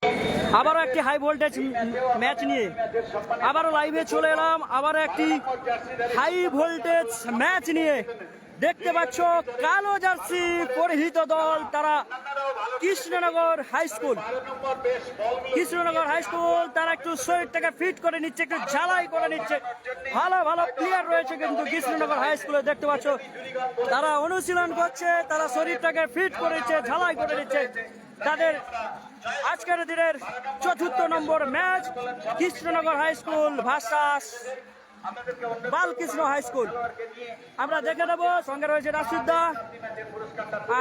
আবারও একটি high voltage match নিয়ে আবারও লাইভে চলে এলাম। আবারও একটি হাই ভোল্টেজ ম্যাচ নিয়ে দেখতে পাচ্ছ কালো জার্সি পরিহিত দল, তারা Krishnanagar high school. Krishnanagar high school তারা একটু শরীরটাকে ফিট করে নিচ্ছে, একটু ঝালাই করে নিচ্ছে। ভালো ভালো প্লেয়ার রয়েছে কিন্তু কৃষ্ণনগর হাই স্কুলে দেখতে পাচ্ছ তারা অনুশীলন করছে, তারা শরীরটাকে ফিট করেছে, ঝালাই করে নিচ্ছে। তাদের আজকের দিনের ৪র্থ number match Krishnanagar high school versus Balakrishna high school. আমরা দেখে নেবো, সঙ্গে রয়েছে রাশিদা।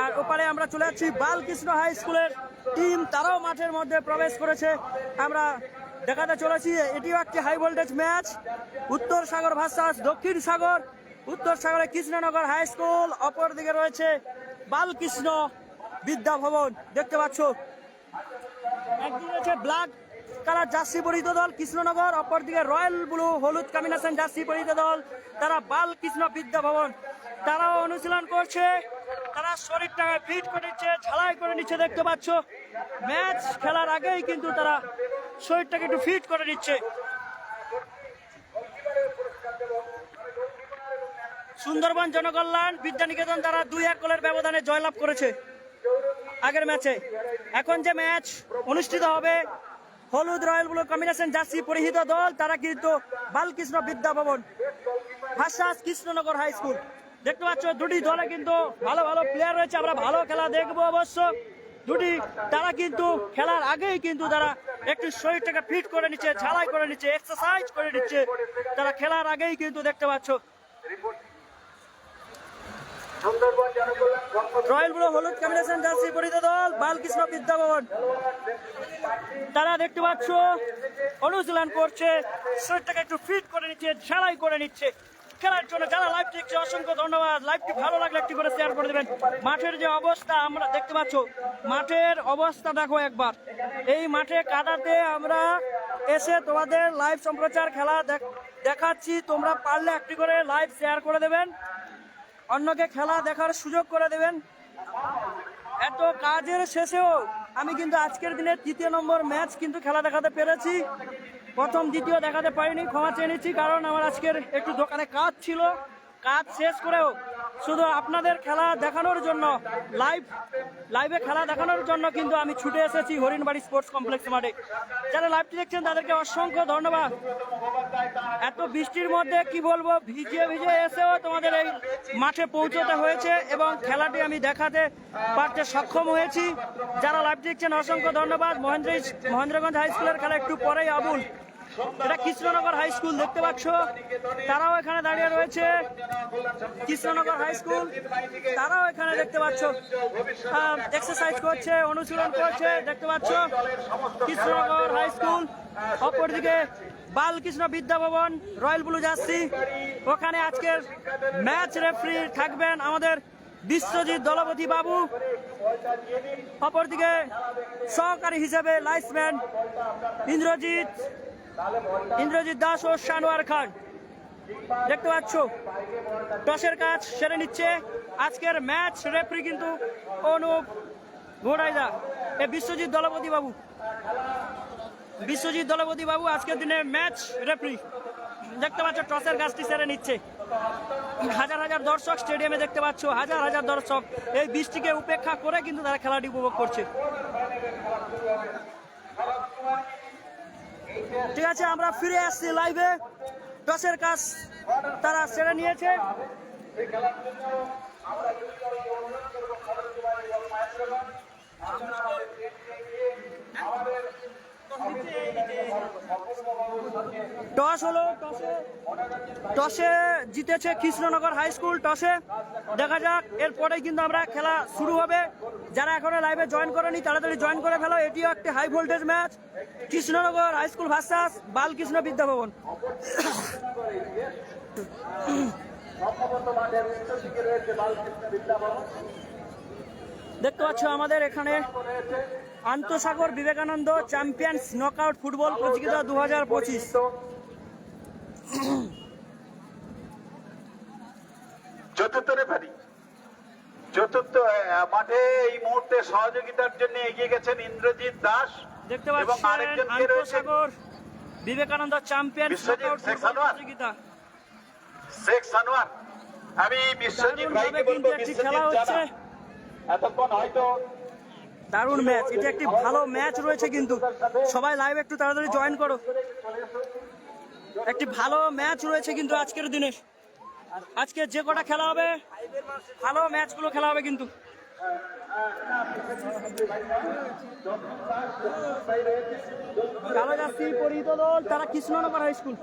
আর ওপারে আমরা চলে যাচ্ছি বালকৃষ্ণ হাই স্কুলের টিম, তারাও মাঠের মধ্যে প্রবেশ করেছে। আমরা দেখাতে চলেছি এটিও একটি হাই ভোল্টেজ ম্যাচ, উত্তর সাগর ভার্সাস দক্ষিণ সাগর। উত্তর সাগরে কৃষ্ণনগর হাই স্কুল, অপর দিকে রয়েছে বালকৃষ্ণ বিদ্যা ভবন। দেখতে পাচ্ছ একদিকে রয়েছে ব্ল্যাক কালার জার্সি পরিহিত দল কৃষ্ণনগর, অপরদিকে রয়্যাল ব্লু হলুদ কম্বিনেশন জার্সি পরিহিত দল তারা বালকৃষ্ণ বিদ্যা ভবন। তারাও অনুশীলন করছে, তারা শরীরটাকে ফিট করে নিচ্ছে, ঝালাই করে নিচ্ছে। দেখতে পাচ্ছ ম্যাচ খেলার আগেই কিন্তু তারা শরীরটাকে একটু ফিট করে নিচ্ছে। সুন্দরবন জনকল্যাণ বিদ্যানিকেতন তারা ২-১ গোলের ব্যবধানে জয়লাভ করেছে আগের ম্যাচে। এখন যে ম্যাচ অনুষ্ঠিত হবে হলুদ রয়্যাল ব্লু কম্বিনেশন জার্সি পরিহিত দল তারা কিন্তু বালকৃষ্ণ বিদ্যা ভবন ভার্সাস কৃষ্ণনগর হাই স্কুল। দেখতে পাচ্ছ দুটি দলে কিন্তু ভালো ভালো প্লেয়ার রয়েছে, আমরা ভালো খেলা দেখবো অবশ্য। দুটি তারা কিন্তু খেলার আগেই কিন্তু তারা একটু শরীরটাকে ফিট করে নিচ্ছে, ঝালাই করে নিচ্ছে, এক্সারসাইজ করে নিচ্ছে তারা খেলার আগেই কিন্তু। দেখতে পাচ্ছ রয়্যাল ব্লু হলুদ কম্বিনেশন জার্সি পরিহিত দল বালকৃষ্ণ বিদ্যা ভবন তারা দেখতে পাচ্ছ অনুশীলন করছে, শরীরটাকে একটু ফিট করে নিচ্ছে, ঝালাই করে নিচ্ছে খেলার জন্য। যারা লাইভ দেখছে অসংখ্য ধন্যবাদ। লাইভটি ভালো লাগলে একটি করে শেয়ার করে দেবেন। মাঠের যে অবস্থা আমরা দেখতে পাচ্ছ, মাঠের অবস্থা দেখো একবার। এই মাঠে কাদাতে আমরা এসে তোমাদের লাইভ সম্প্রচার খেলা দেখাচ্ছি। তোমরা পারলে একটি করে লাইভ শেয়ার করে দেবেন, অন্যকে খেলা দেখার সুযোগ করে দেবেন। এত কাজের শেষেও আমি কিন্তু আজকের দিনে ৩য় নম্বর ম্যাচ কিন্তু খেলা দেখাতে পেরেছি। প্রথম দ্বিতীয় দেখাতে পারিনি, ক্ষমা চেয়ে নিচ্ছি, কারণ আমার আজকের একটু দোকানে কাজ ছিল। কাজ শেষ করেও শুধু আপনাদের খেলা দেখানোর জন্য লাইভে খেলা দেখানোর জন্য কিন্তু আমি ছুটে এসেছি হরিণবাড়ি স্পোর্টস কমপ্লেক্স মাঠে। যারা লাইভটি দেখছেন তাদেরকে অসংখ্য ধন্যবাদ। এত বৃষ্টির মধ্যে কি বলবো, ভিজে ভিজে এসেও তোমাদের এই মাঠে পৌঁছতে হয়েছে এবং খেলাটি আমি দেখাতে পারতে সক্ষম হয়েছি। যারা লাইভ দেখছেন অসংখ্য ধন্যবাদ। মহেন্দ্রগঞ্জ হাই স্কুলের খেলা একটু পরেই আবুল, এটা কৃষ্ণনগর হাই স্কুল দেখতে পাচ্ছ, তারাও এখানে দাঁড়িয়ে রয়েছে। কৃষ্ণনগর হাই স্কুল তারাও এখানে দেখতে পাচ্ছ এক্সারসাইজ করছে, অনুশীলন করছে। দেখতে পাচ্ছ কৃষ্ণনগর হাই স্কুল, অপরদিকে বালকৃষ্ণ বিদ্যা ভবন রয়্যাল ব্লু জার্সি। ওখানে আজকের ম্যাচ রেফারি থাকবেন আমাদের বিশ্বজিৎ দলপতি বাবু, অপরদিকে সহকারী হিসেবে লাইসম্যান ইন্দ্রজিৎ দাস ও শানোয়ার খান। দেখতে পাচ্ছ টসের কাজ সেরে নিচ্ছে। আজকের ম্যাচ রেফারি কিন্তু অনুপ ঘোড়াইদা, এ বিশ্বজিৎ দলপতি বাবু আজকের দিনে ম্যাচ রেফারি। দেখতে পাচ্ছ টসের কাজটি সেরে নিচ্ছে। হাজার হাজার দর্শক স্টেডিয়ামে দেখতে পাচ্ছ, হাজার হাজার দর্শক এই বৃষ্টিকে উপেক্ষা করে কিন্তু তারা খেলাটি উপভোগ করছে। ঠিক আছে, আমরা ফিরে আসছি লাইভে। টসের কাজ তারা সেরে নিয়েছে। টস হলো, টসে জিতেছে কৃষ্ণনগর হাই স্কুল। টসে দেখা যাক, এরপরে কিন্তু আমরা খেলা শুরু হবে। যারা এখনো লাইভে জয়েন করেনি তাড়াতাড়ি জয়েন করে ফেলো। এটিও একটি high voltage match, Krishnanagar high school versus Balakrishna Vidya Bhavan. দেখতে পাচ্ছ আমাদের এখানে আন্তঃসাগর বিবেকানন্দ চ্যাম্পিয়ন্স নকআউট ফুটবল প্রতিযোগিতা 2025। চতুর্থ মাঠে এই মুহূর্তে সহযোগিতার জন্য এগিয়ে গেছেন ইন্দ্রজিৎ দাস দেখতে এবং পাচ্ছেন আরেকজন কে রয়েছে? আন্তঃসাগর Vivekananda champion Biswajit knockout Sheikh football Sanowar. প্রতিযোগিতা। শেখ সানোয়ার। আমি বিশ্বজিৎ দারুণভাবে ভাইকে কিন্তু বলবো, একটি বিশ্বজিৎ খেলা হচ্ছে, জানা এতক্ষণ হয়তো দারুণ ম্যাচ, এটা একটি ভালো ম্যাচ রয়েছে কিন্তু সবাই লাইভ একটু তাড়াতাড়ি জয়েন করো। একটি ভালো ম্যাচ রয়েছে কিন্তু আজকের দিনে, আজকে যে কটা খেলা হবে ভালো ম্যাচগুলো খেলা হবে কিন্তু। কালো জার্সি পরিহিত দল তারা Krishnanagar high school.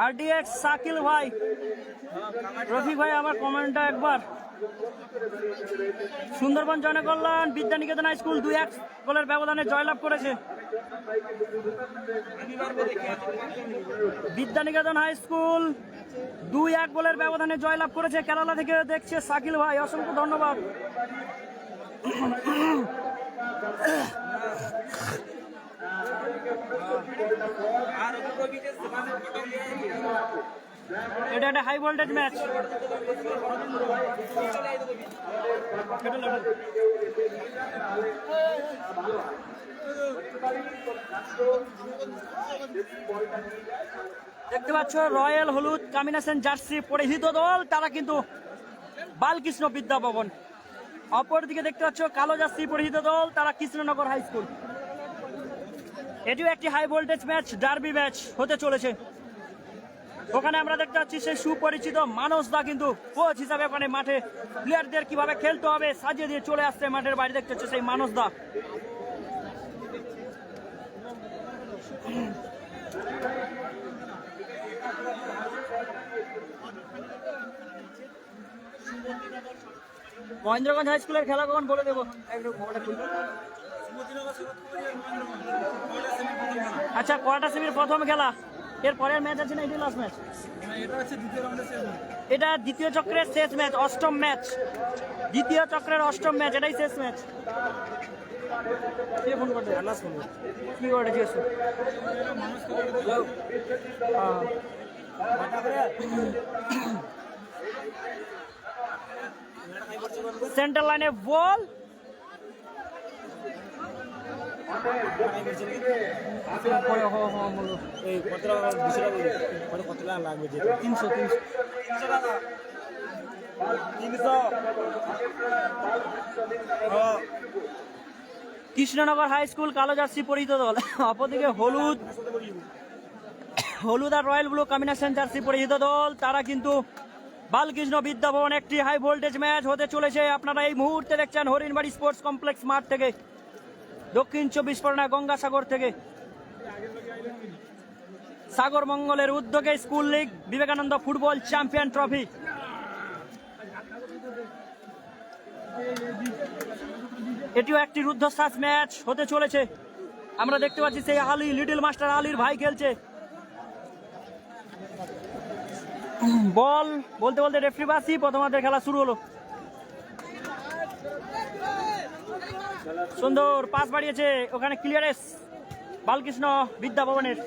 RDX Shakil ভাই, রফিক ভাই আমার কমেন্টটা একবার। সুন্দরবন জনকল্যাণ বিদ্যানিকেতন হাই স্কুল 2-1 গোলের ব্যবধানে জয়লাভ করেছে। বিদ্যানিকেতন হাই স্কুল 2-1 গোলের ব্যবধানে জয়লাভ করেছে। কেরালা থেকে দেখছে শাকিল ভাই, অসংখ্য ধন্যবাদ। এটা একটা হাই ভোল্টেজ ম্যাচ। দেখতে পাচ্ছ রয়্যাল হলুদ কম্বিনেশন জার্সি পরিহিত দল তারা কিন্তু বালকৃষ্ণ বিদ্যা ভবন। অপরদিকে দেখতে পাচ্ছ কালো জার্সি পরিহিত দল তারা কৃষ্ণনগর হাই স্কুল। এটিও একটি high voltage match, derby match হতে চলেছে। ওখানে আমরা দেখতে পাচ্ছি সেই সুপরিচিত মানস দা কিন্তু কোচ হিসাবে ওখানে মাঠে প্লেয়ারদের কিভাবে খেলতে হবে সাজিয়ে দিয়ে চলে আসছে মাঠের বাইরে। দেখতে পাচ্ছি সেই মানস দা। মহেন্দ্রগঞ্জ হাই স্কুলের খেলা কখন বলে দেবো। আচ্ছা, কোয়ার্টার সেমির প্রথম খেলা, এর পরের ম্যাচ আছে না এটি লাস্ট ম্যাচ? এটা দ্বিতীয় চক্রের শেষ ম্যাচ, অষ্টম ম্যাচ, দ্বিতীয় চক্রের অষ্টম ম্যাচ, এটাই শেষ ম্যাচ। ফোন করতে কি করে জিজ্ঞেস সেন্টার লাইনে বল, কৃষ্ণনগর হাই স্কুল কালো জার্সি পরিহিত দল। অপরদিকে হলুদ আর রয়্যাল ব্লু কম্বিনেশন জার্সি পরিহিত দল তারা কিন্তু বালকৃষ্ণ বিদ্যাভবন। একটি হাই ভোল্টেজ ম্যাচ হতে চলেছে। আপনারা এই মুহূর্তে দেখছেন হরিণবাড়ি স্পোর্টস কমপ্লেক্স মাঠ থেকে, দক্ষিণ 24 পরগনা গঙ্গাসাগর থেকে। সাগর মঙ্গলের উদ্যোগে school league Vivekananda football champion trophy. এটিও একটি রুদ্ধশ্বাস ম্যাচ হতে চলেছে। আমরা দেখতে পাচ্ছি সেই আলী, লিটল মাস্টার আলীর ভাই খেলছে। বল বলতে বলতে রেফারি বাসি, প্রথমার্ধের খেলা শুরু হলো। সুন্দর পাস বাড়িয়েছে, ওখানে ক্লিয়ারেন্স বালকৃষ্ণ বিদ্যা ভবনের।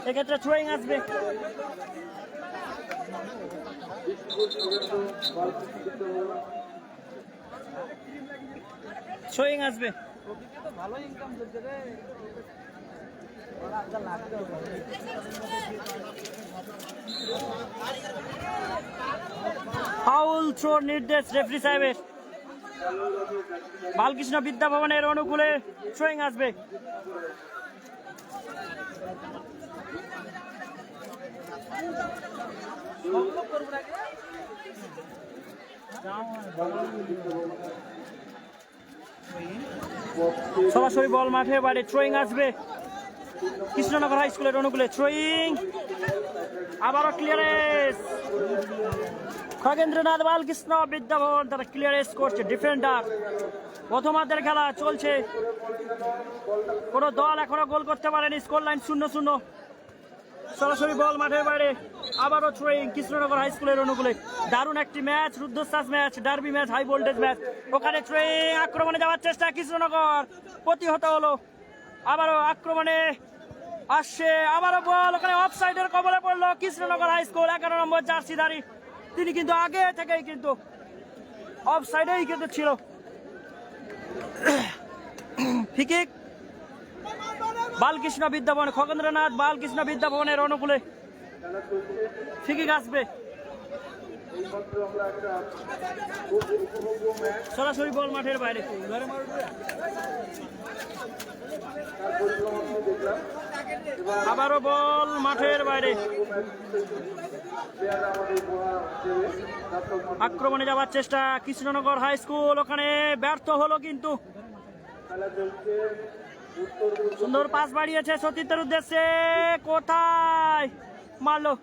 এক্ষেত্রে থ্রোয়িং আসবে। থ্রোয়িং আসবে। ফাউল থ্রো নির্দেশ রেফারি সাহেবের। বালকৃষ্ণ বিদ্যা ভবনের অনুকূলে থ্রোয়িং আসবে। সরাসরি বল মাঠে বাইরে, থ্রোয়িং আসবে কৃষ্ণনগর হাই স্কুলের অনুকূলে। থ্রোয়িং, আবারও ক্লিয়ারেন্স। খগেন্দ্রনাথ বালকৃষ্ণ বিদ্যাভবন তারা ক্লিয়ারেন্স করছে। ডিফেন্ডার। প্রথমার্ধের খেলা চলছে, কোন দল এখনো গোল করতে পারেনি। Score line 0-0। সরাসরি বল মাঠের বাইরে, আবারও থ্রোয়িং কৃষ্ণনগর হাই স্কুলের অনুকূলে। দারুণ একটি ম্যাচ, রুদ্ধশ্বাস match, derby match, high voltage match. ওখানে থ্রোয়িং, আক্রমণে যাওয়ার চেষ্টা, কৃষ্ণনগর প্রতিহত হলো। আবারও আক্রমণে আসছে, আবারও বল ওখানে অফসাইডের কবলে পড়লো কৃষ্ণনগর হাই স্কুল। 11 নম্বর জার্সিধারী তিনি কিন্তু আগে থেকেই কিন্তু অফসাইডেই কিন্তু ছিল। ফিকিক বালকৃষ্ণ বিদ্যাভবন, খগেন্দ্রনাথ বালকৃষ্ণ বিদ্যাভবনের অনুকূলে ফিকিক আসবে। সরাসরি বল মাঠের বাইরে, আবারও বল মাঠের বাইরে। আক্রমণে যাওয়ার চেষ্টা কৃষ্ণনগর হাই স্কুল, ওখানে ব্যর্থ হলো কিন্তু। সুন্দর পাস বাড়িয়েছে সতীর্থের উদ্দেশ্যে, কোথায় মারলো,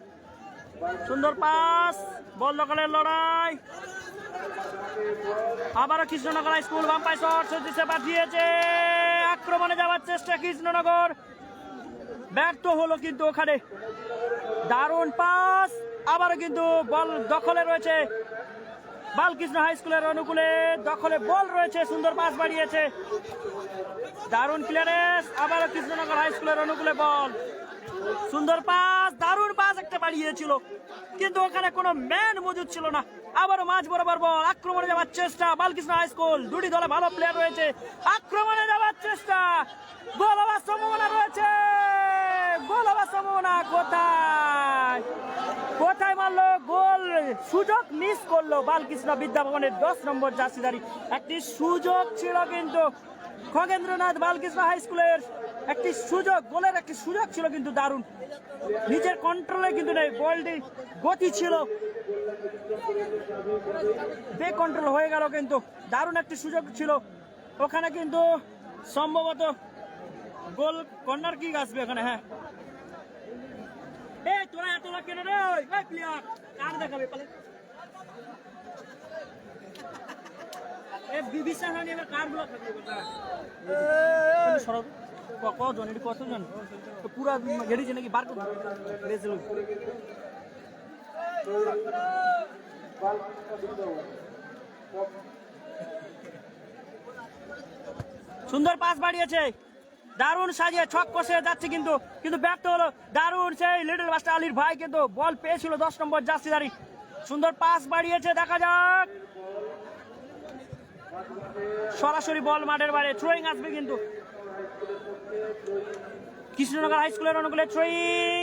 সুন্দর পাস, বল দখলের লড়াই। আবারও কৃষ্ণনগর হাই স্কুল বাম পায়ে শট সতীর্থে পাঠিয়েছে, আক্রমণে যাওয়ার চেষ্টা কৃষ্ণনগর, ব্যর্থ হলো কিন্তু ওখানে। দারুণ পাস, আবারও কিন্তু বল দখলে রয়েছে বালকৃষ্ণ হাই স্কুলের অনুকূলে, দখলে বল রয়েছে, সুন্দর পাস বাড়িয়েছে, দারুণ ক্লিয়ারেন্স, আবারও কৃষ্ণনগর হাই স্কুলের অনুকূলে বল, সুন্দর পাস, দারুণ পাস একটা বাড়িয়েছিল কিন্তু ওখানে কোনো ম্যান মজুদ ছিল না। আবারও মাঝ বরাবর বল, আক্রমণে যাওয়ার চেষ্টা বালকৃষ্ণ হাই স্কুল, দুটি দলে ভালো প্লেয়ার রয়েছে, আক্রমণে যাওয়ার চেষ্টা, গোল হওয়ার সম্ভাবনা রয়েছে, গোল হওয়ার সম্ভাবনা, কোথায় কোথায় মারলো গোল, সুযোগ মিস করলো বালকৃষ্ণ বিদ্যাভবনের 10 নম্বর জার্সিধারী। একটি সুযোগ ছিল কিন্তু খগেন্দ্রনাথ বালকৃষ্ণ হাই স্কুলের, একটি সুযোগ, গোলের একটি সুযোগ ছিল কিন্তু দারুণ, নিজের কন্ট্রোলে কিন্তু নেই, বলটি গতি ছিল, বেকন্ট্রোল হয়ে গেল কিন্তু দারুণ একটি সুযোগ ছিল ওখানে, কিন্তু সম্ভবত গোল কর্নার কিক আসবে ওখানে। হ্যাঁ, এই তোরা এত লোক কেন রে, ওই প্লেয়ার কার দেখাবে পালে, এই বিবিসা হানি এবার কার গুলো থাকবে সরব কতজন, এটি কতজন পুরা গেড়িছে নাকি বার করে বেজল। সুন্দর পাস বাড়িয়েছে, দারুণ সাজিয়ে ছক কষে যাচ্ছে কিন্তু কিন্তু ব্যর্থ হলো, দারুণ সেই লিটল মাস্টার আলীর ভাই কিন্তু বল পেয়েছিল 10 নম্বর জার্সিধারী, সুন্দর পাস বাড়িয়েছে, দেখা যাক, সরাসরি বল মাঠের বাইরে, থ্রোয়িং আসবে কিন্তু কৃষ্ণনগর হাই স্কুলের অনুকূলে থ্রোয়িং,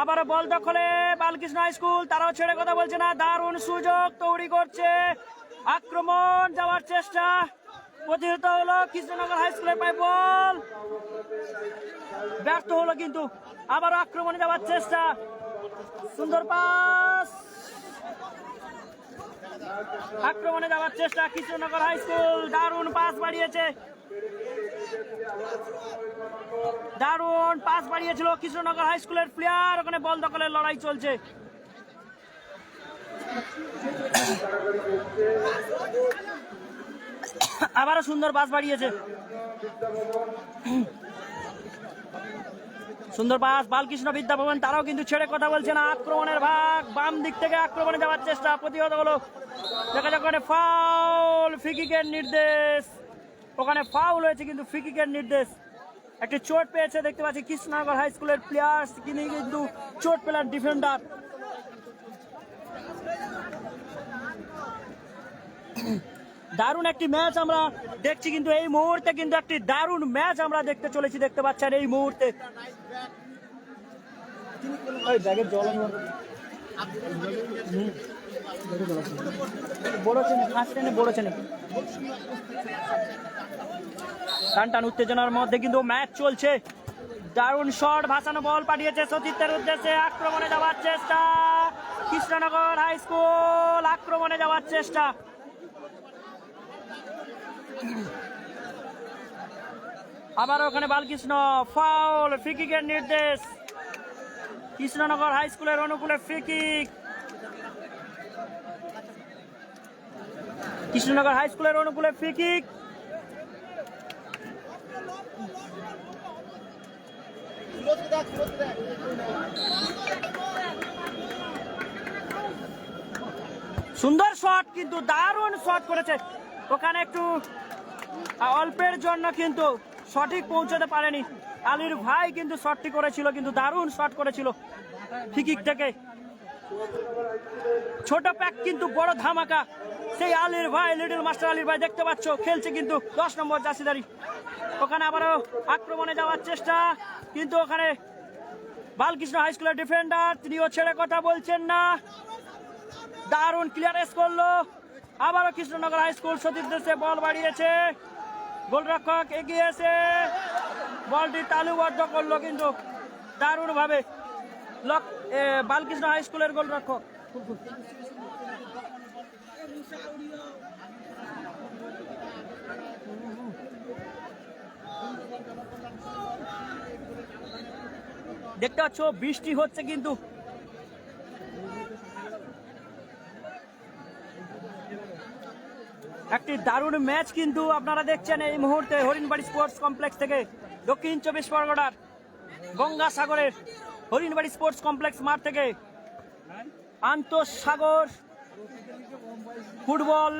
আবারও বল দখলে বালকৃষ্ণ হাই স্কুল, তারাও ছেড়ে কথা বলছে না, দারুণ সুযোগ তৈরি করছে, আক্রমণ যাওয়ার চেষ্টা, প্রতিহত হলো কৃষ্ণনগর হাই স্কুলের পায়ে বল, ব্যর্থ হলো কিন্তু আবারও আক্রমণে যাওয়ার চেষ্টা, সুন্দর পাস, আক্রমণে যাওয়ার চেষ্টা কৃষ্ণনগর হাই স্কুল, দারুণ পাস বাড়িয়েছে, দারুণ পাস বাড়িয়েছিল কৃষ্ণনগর হাই স্কুলের প্লেয়ার, ওখানে বল দখলের লড়াই চলছে। আবারও সুন্দর পাস বাড়িয়েছে, সুন্দর পাস বালকৃষ্ণ বিদ্যাভবন, তারাও কিন্তু ছেড়ে কথা বলছে না, আক্রমণের ভাগ, বাম দিক থেকে আক্রমণে যাওয়ার চেষ্টা, প্রতিহত হলো, দেখা যাক ওখানে ফাউল, ফ্রিকিকের নির্দেশ, ওখানে ফাউল হয়েছে কিন্তু ফ্রিকিকের নির্দেশ, একটি চোট পেয়েছে দেখতে পাচ্ছি কৃষ্ণনগর হাই স্কুলের প্লেয়ার, তিনি কিন্তু চোট পেলেন ডিফেন্ডার। দারুণ একটি ম্যাচ আমরা দেখছি কিন্তু এই মুহূর্তে, কিন্তু একটি দারুণ ম্যাচ আমরা দেখতে চলেছি, দেখতে পাচ্ছেন এই মুহূর্তে। টান টান উত্তেজনার মধ্যে কিন্তু ম্যাচ চলছে, দারুণ শট, ভাসানো বল পাঠিয়েছে সতীর্থের উদ্দেশ্যে, আক্রমণে যাওয়ার চেষ্টা কৃষ্ণনগর হাই স্কুল, আক্রমণে যাওয়ার চেষ্টা, আবার ওখানে বালকৃষ্ণ, ফাউল, ফ্রিকিকের নির্দেশ, কৃষ্ণনগর হাই স্কুলের অনুকূলে ফ্রিকিক, কৃষ্ণনগর হাই স্কুলের অনুকূলে ফ্রিকিক, সুন্দর শট কিন্তু দারুণ শট করেছে ওখানে, একটু অল্পের জন্য কিন্তু সঠিক পৌঁছাতে পারেনি। আলীর ভাই কিন্তু শটটি করেছিল, কিন্তু দারুণ শট করেছিল ফ্রি থেকে। ছোট প্যাক কিন্তু বড় ধামাকা, সেই আলীর ভাই, লিটল মাস্টার আলীর ভাই দেখতে পাচ্ছ খেলছে কিন্তু 10 নম্বর জার্সিদারি। ওখানে আবারও আক্রমণে যাওয়ার চেষ্টা, কিন্তু ওখানে বালকৃষ্ণ হাই স্কুলের ডিফেন্ডার তিনিও ছেড়ে কথা বলছেন না, দারুণ ক্লিয়ারেন্স করলো। আবারও কৃষ্ণনগর হাই স্কুল সতীর দেশে বল বাড়িয়েছে, গোলরক্ষক এগিয়েছে, বলটি তালুবদ্ধ করলো কিন্তু দারুণ ভাবে বালকৃষ্ণ হাই স্কুলের গোলরক্ষক। দেখতে পাচ্ছ বৃষ্টি হচ্ছে কিন্তু একটি দারুণ ম্যাচ কিন্তু আপনারা দেখছেন এই মুহূর্তে হরিণবাড়ি স্পোর্টস কমপ্লেক্স থেকে, দক্ষিণ 24 পরগনার গঙ্গাসাগরের হরিণবাড়ি স্পোর্টস কমপ্লেক্স মাঠ থেকে আন্তঃসাগর ফুটবল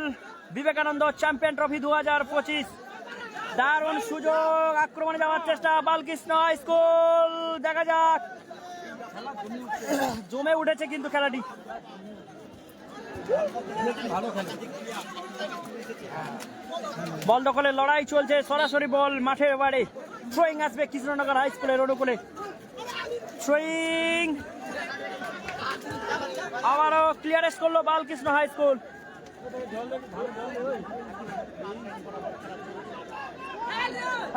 বিবেকানন্দ চ্যাম্পিয়ন ট্রফি 2025। দারুণ সুযোগ, আক্রমণে যাওয়ার চেষ্টা বালকৃষ্ণ হাই স্কুল, দেখা যাক। জমে উঠেছে কিন্তু খেলাটি। বল দখলের লড়াই চলছে, সরাসরি বল মাঠের বাইরে। থ্রোয়িং আসবে কৃষ্ণনগর হাই স্কুলের অনুকূলে, থ্রোয়িং আবারও ক্লিয়ারেন্স করলো বালকৃষ্ণ হাই স্কুল।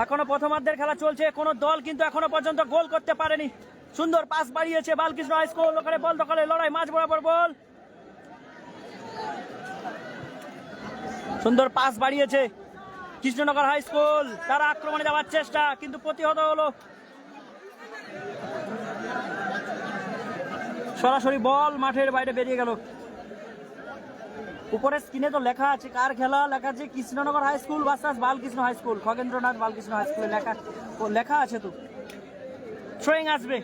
এখনো প্রথমার্ধের খেলা চলছে, কোন দল কিন্তু এখনো পর্যন্ত গোল করতে পারেনি। সুন্দর পাস বাড়িয়েছে বালকৃষ্ণ হাই স্কুল, ওখানে বল দখলের লড়াই, মাঝ বরাবর বল, সুন্দর পাস বাড়িয়েছে কৃষ্ণনগর হাই স্কুল, তারা আক্রমণে যাওয়ার চেষ্টা কিন্তু প্রতিহত হলো। সরাসরি বল মাঠের বাইরে বেরিয়ে গেল। উপরে স্ক্রিনে তো লেখা আছে কার খেলা, লেখা আছে Krishnanagar high school versus Balakrishna high school, Khagendranath Balakrishna high স্কুলে লেখা আছে তো। থ্রোয়িং আসবে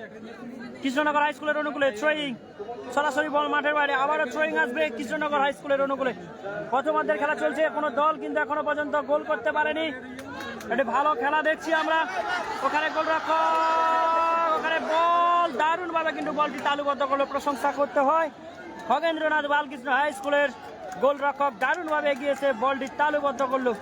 কৃষ্ণনগর হাই স্কুলের অনুকূলে, থ্রোয়িং সরাসরি বল মাঠের বাইরে, আবারও থ্রোয়িং আসবে কৃষ্ণনগর হাই স্কুলের অনুকূলে। প্রথমার্ধের খেলা চলছে, কোনো দল কিন্তু এখনো পর্যন্ত গোল করতে পারেনি। এটি ভালো খেলা দেখছি আমরা। ওখানে গোলরক্ষক, ওখানে বল দারুণ ভাবে কিন্তু বলটি তালুবদ্ধ করলো, প্রশংসা করতে হয়। খগেন্দ্রনাথ বালকৃষ্ণ হাই স্কুলের গোলরক্ষক দারুণ ভাবে এগিয়েছে, বলটি তালুবদ্ধ করলো।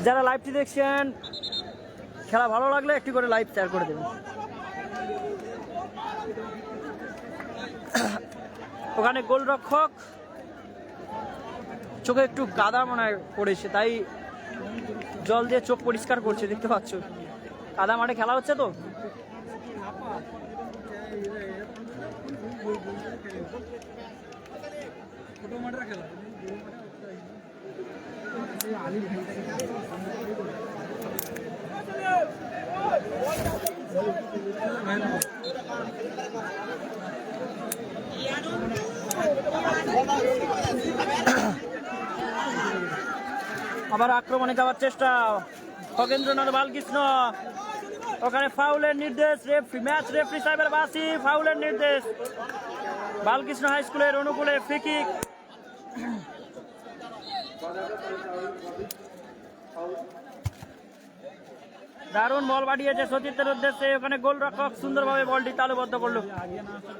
যারা লাইভটি দেখছেন, খেলা ভালো লাগলে একটি করে লাইভ শেয়ার করে দেবেন। ওখানে গোলরক্ষক চোখে একটু কাদা মনে হয় পড়েছে, তাই জল দিয়ে চোখ পরিষ্কার করছে, দেখতে পাচ্ছ। কাদা মাঠে খেলা হচ্ছে তো। আবার আক্রমণে যাওয়ার চেষ্টা খগেন্দ্রনাথ বালকৃষ্ণ, ওখানে ফাউলের নির্দেশ, ম্যাচ রেফারি সাহেবের বাসি, ফাউলের নির্দেশ বালকৃষ্ণ হাই স্কুলের অনুকূলে, ফ্রি কিক। দারুণ বল বাড়িয়েছে সতীর্থের উদ্দেশ্যে, ওখানে গোলরক্ষক সুন্দরভাবে বলটি তালুবদ্ধ করলো।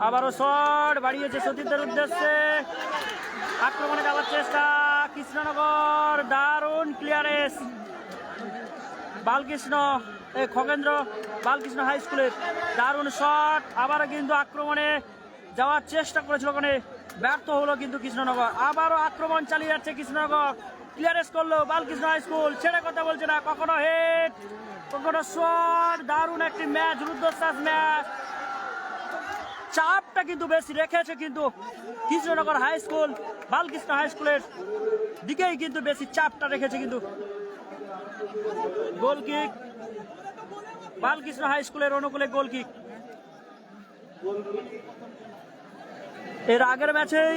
আবারও শট বাড়িয়েছে সতীর্থের উদ্দেশ্যে, আক্রমণে যাওয়ার চেষ্টা কৃষ্ণনগর, দারুণ ক্লিয়ারেন্স বালকৃষ্ণ খগেন্দ্র বালকৃষ্ণ হাই স্কুলের, দারুণ শট। আবারও কিন্তু আক্রমণে যাওয়ার চেষ্টা করেছিল, ওখানে ব্যর্থ হলো কিন্তু কৃষ্ণনগর। আবারও আক্রমণ চালিয়ে যাচ্ছে কৃষ্ণনগর, ক্লিয়ারেন্স করলো বালকৃষ্ণ হাই স্কুল, ছেড়ে কথা বলছে না, কখনো হেড কখনো শট। দারুণ একটি ম্যাচ, রুদ্ধশ্বাস ম্যাচ। চাপটা কিন্তু বেশি রেখেছে কিন্তু Krishnanagar high school, Balakrishna high স্কুলের দিকেই কিন্তু বেশি চাপটা রেখেছে কিন্তু। গোল কিক বালকৃষ্ণ হাই স্কুলের অনুকূলে, গোল কিক। এর আগের ম্যাচেই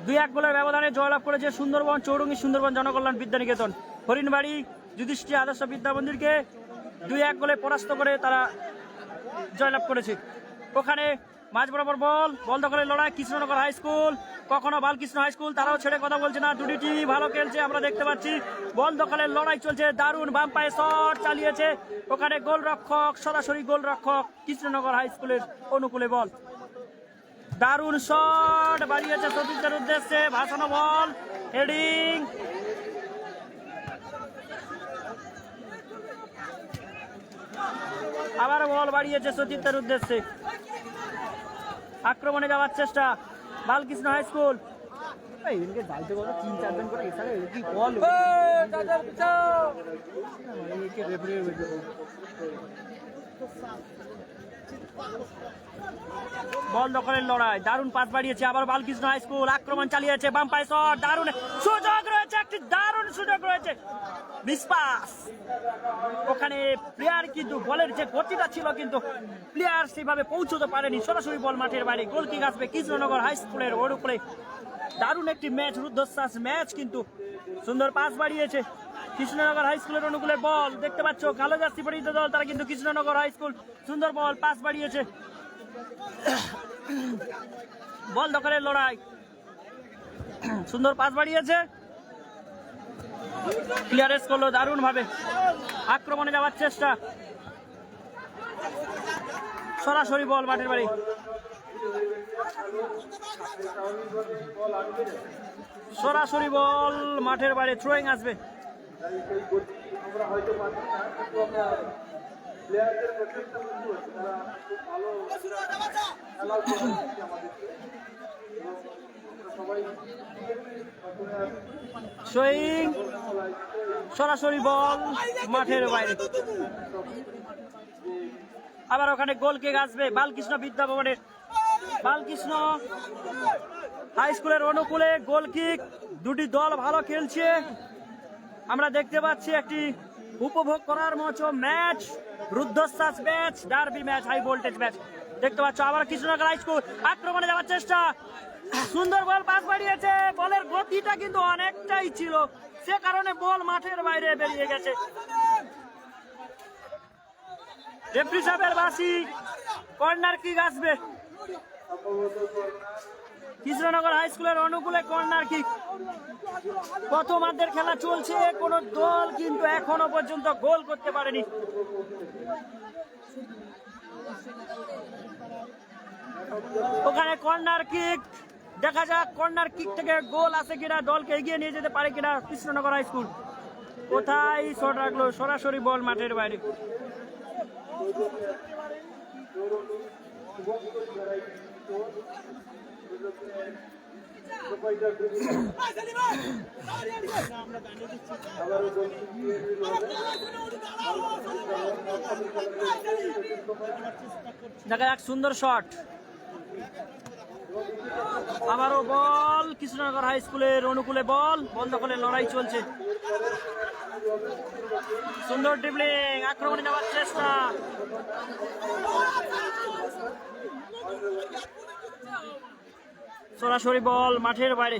2-1 গোলের ব্যবধানে জয়লাভ করেছে সুন্দরবন চৌরঙ্গী সুন্দরবন জনকল্যাণ বিদ্যানিকেতন। হরিণবাড়ি যুধিষ্ঠির আদর্শ বিদ্যা মন্দিরকে 2-1 গোলে পরাস্ত করে তারা জয়লাভ করেছে। ওখানে মাঝ বরাবর বল, বল দখলের লড়াই কৃষ্ণনগর হাই স্কুল, কখনো বালকৃষ্ণ হাই স্কুল, তারাও ছেড়ে কথা বলছে না, দুটি টিম ভালো খেলছে আমরা দেখতে পাচ্ছি। বল দখলের লড়াই চলছে, দারুণ বাম পায়ে শট চালিয়েছে, ওখানে গোলরক্ষক, সরাসরি গোলরক্ষক কৃষ্ণনগর হাই স্কুলের অনুকূলে বল, দারুণ শট বাড়িয়েছে সতীর্থের উদ্দেশ্যে, ভাসানো বল, হেডিং, আবার বল বাড়িয়েছে সতীর্থের উদ্দেশ্যে, আক্রমণে যাওয়ার চেষ্টা বালকৃষ্ণ হাই স্কুল। বল দখলের লড়াই, দারুণ পাস বাড়িয়েছে, আবার বালকৃষ্ণ হাই স্কুল আক্রমণ চালিয়েছে, বাম পায়ে শট, দারুণ সুযোগ রয়েছে, একটি দারুণ সুযোগ রয়েছে, মিস পাস, ওখানে প্লেয়ার কিন্তু বলের যে গতিটা ছিল কিন্তু প্লেয়ার সেভাবে পৌঁছতে পারেনি, সরাসরি বল মাঠের বাইরে, গোল কিক আসবে কৃষ্ণনগর হাই স্কুলের অনুকূলে। দারুণ একটি ম্যাচ, রুদ্ধশ্বাস ম্যাচ, কিন্তু সুন্দর পাস বাড়িয়েছে কৃষ্ণনগর হাই স্কুলের অনুকূলে বল, দেখতে পাচ্ছ কালো জার্সি পরিহিত দল তারা কিন্তু কৃষ্ণনগর হাই স্কুল, সুন্দর বল পাস বাড়িয়েছে, বল দখলের লড়াই, সুন্দর পাস বাড়িয়েছে, ক্লিয়ারেন্স করলো দারুণ ভাবে, আক্রমণে যাওয়ার চেষ্টা, সরাসরি বল মাঠের বাড়ি, সরাসরি বল মাঠের বাইরে, থ্রোয়িং আসবে। সুইং, সরাসরি বল মাঠের বাইরে, আবার ওখানে গোল কিক আসবে বালকৃষ্ণ বিদ্যা ভবনের, বালকৃষ্ণ হাই স্কুলের অনুকূলে গোল কিক, দুটি দল ভালো খেলছে আমরা দেখতে পাচ্ছি, একটি উপভোগ করার মতো ম্যাচ, রুদ্ধশ্বাস match, derby match, high voltage match দেখতে পাচ্ছ। আবার কৃষ্ণনগর হাই স্কুল আক্রমণে যাওয়ার চেষ্টা, সুন্দর বল পাস বাড়িয়েছে, বলের গতিটা কিন্তু অনেকটাই ছিল, সে কারণে বল মাঠের বাইরে বেরিয়ে গেছে, রেফারি সাহেবের বাঁশি, কর্নার কিক আসবে কৃষ্ণনগর হাই স্কুলের অনুকূলে, কর্নার কিক, প্রথমার্ধের খেলা চলছে, কোন দল কিন্তু এখনো পর্যন্ত গোল করতে পারেনি, ওখানে কর্নার কিক, দেখা যাক কর্নার কিক থেকে গোল আসে কিনা, দলকে এগিয়ে নিয়ে যেতে পারে কিনা কৃষ্ণনগর হাই স্কুল, কোথায় শট রাখলো, সরাসরি বল মাঠের বাইরে, দেখা যাক সুন্দর শট, আবারও বল কৃষ্ণনগর হাই স্কুলের অনুকূলে বল, বল দখলের লড়াই চলছে, সুন্দর ড্রিবলিং, আক্রমণে যাওয়ার চেষ্টা, সরাসরি বল মাঠের বাইরে,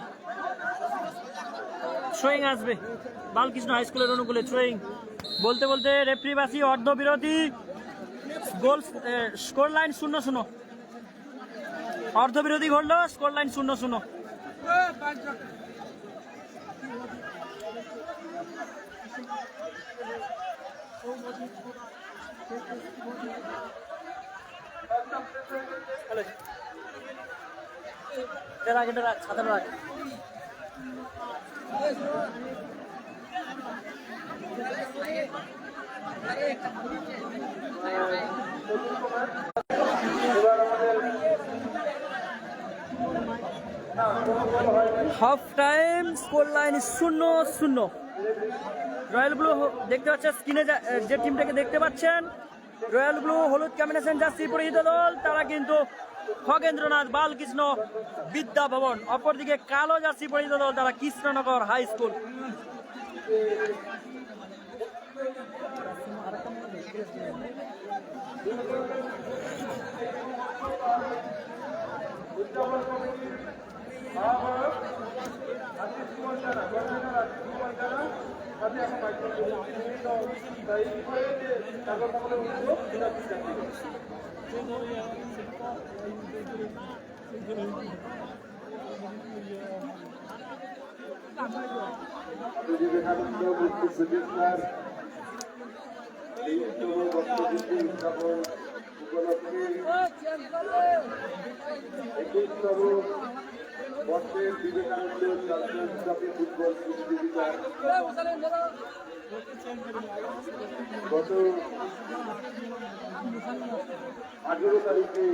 থ্রোয়িং আসবে বালকৃষ্ণ হাই স্কুলের অনুকূলে, থ্রোয়িং, বলতে বলতে রেফারি বাঁশি, অর্ধবিরতি, গোল, স্কোর লাইন 0-0, অর্ধবিরতি ঘটলো, score line 0-0। Half time, score line 0-0। Royal blue দেখতে পাচ্ছেন স্ক্রিনে, যে টিমটাকে দেখতে পাচ্ছেন রয়্যাল ব্লু হলুদ কম্বিনেশন জার্সি পরিহিত দল, তারা কিন্তু খগেন্দ্রনাথ বালকৃষ্ণ বিদ্যা ভবন, অপরদিকে কালো জার্সি পরিহিত দল তারা কৃষ্ণনগর হাই স্কুল। বিবেকানন্দ মুক্তি প্রতিষ্ঠার 23তম বর্ষপূর্তি উদযাপন উপলক্ষে 21তম বর্ষের বিবেকানন্দ চ্যাম্পিয়ন্স ট্রফি ফুটবল প্রতিযোগিতা গত 18 তারিখে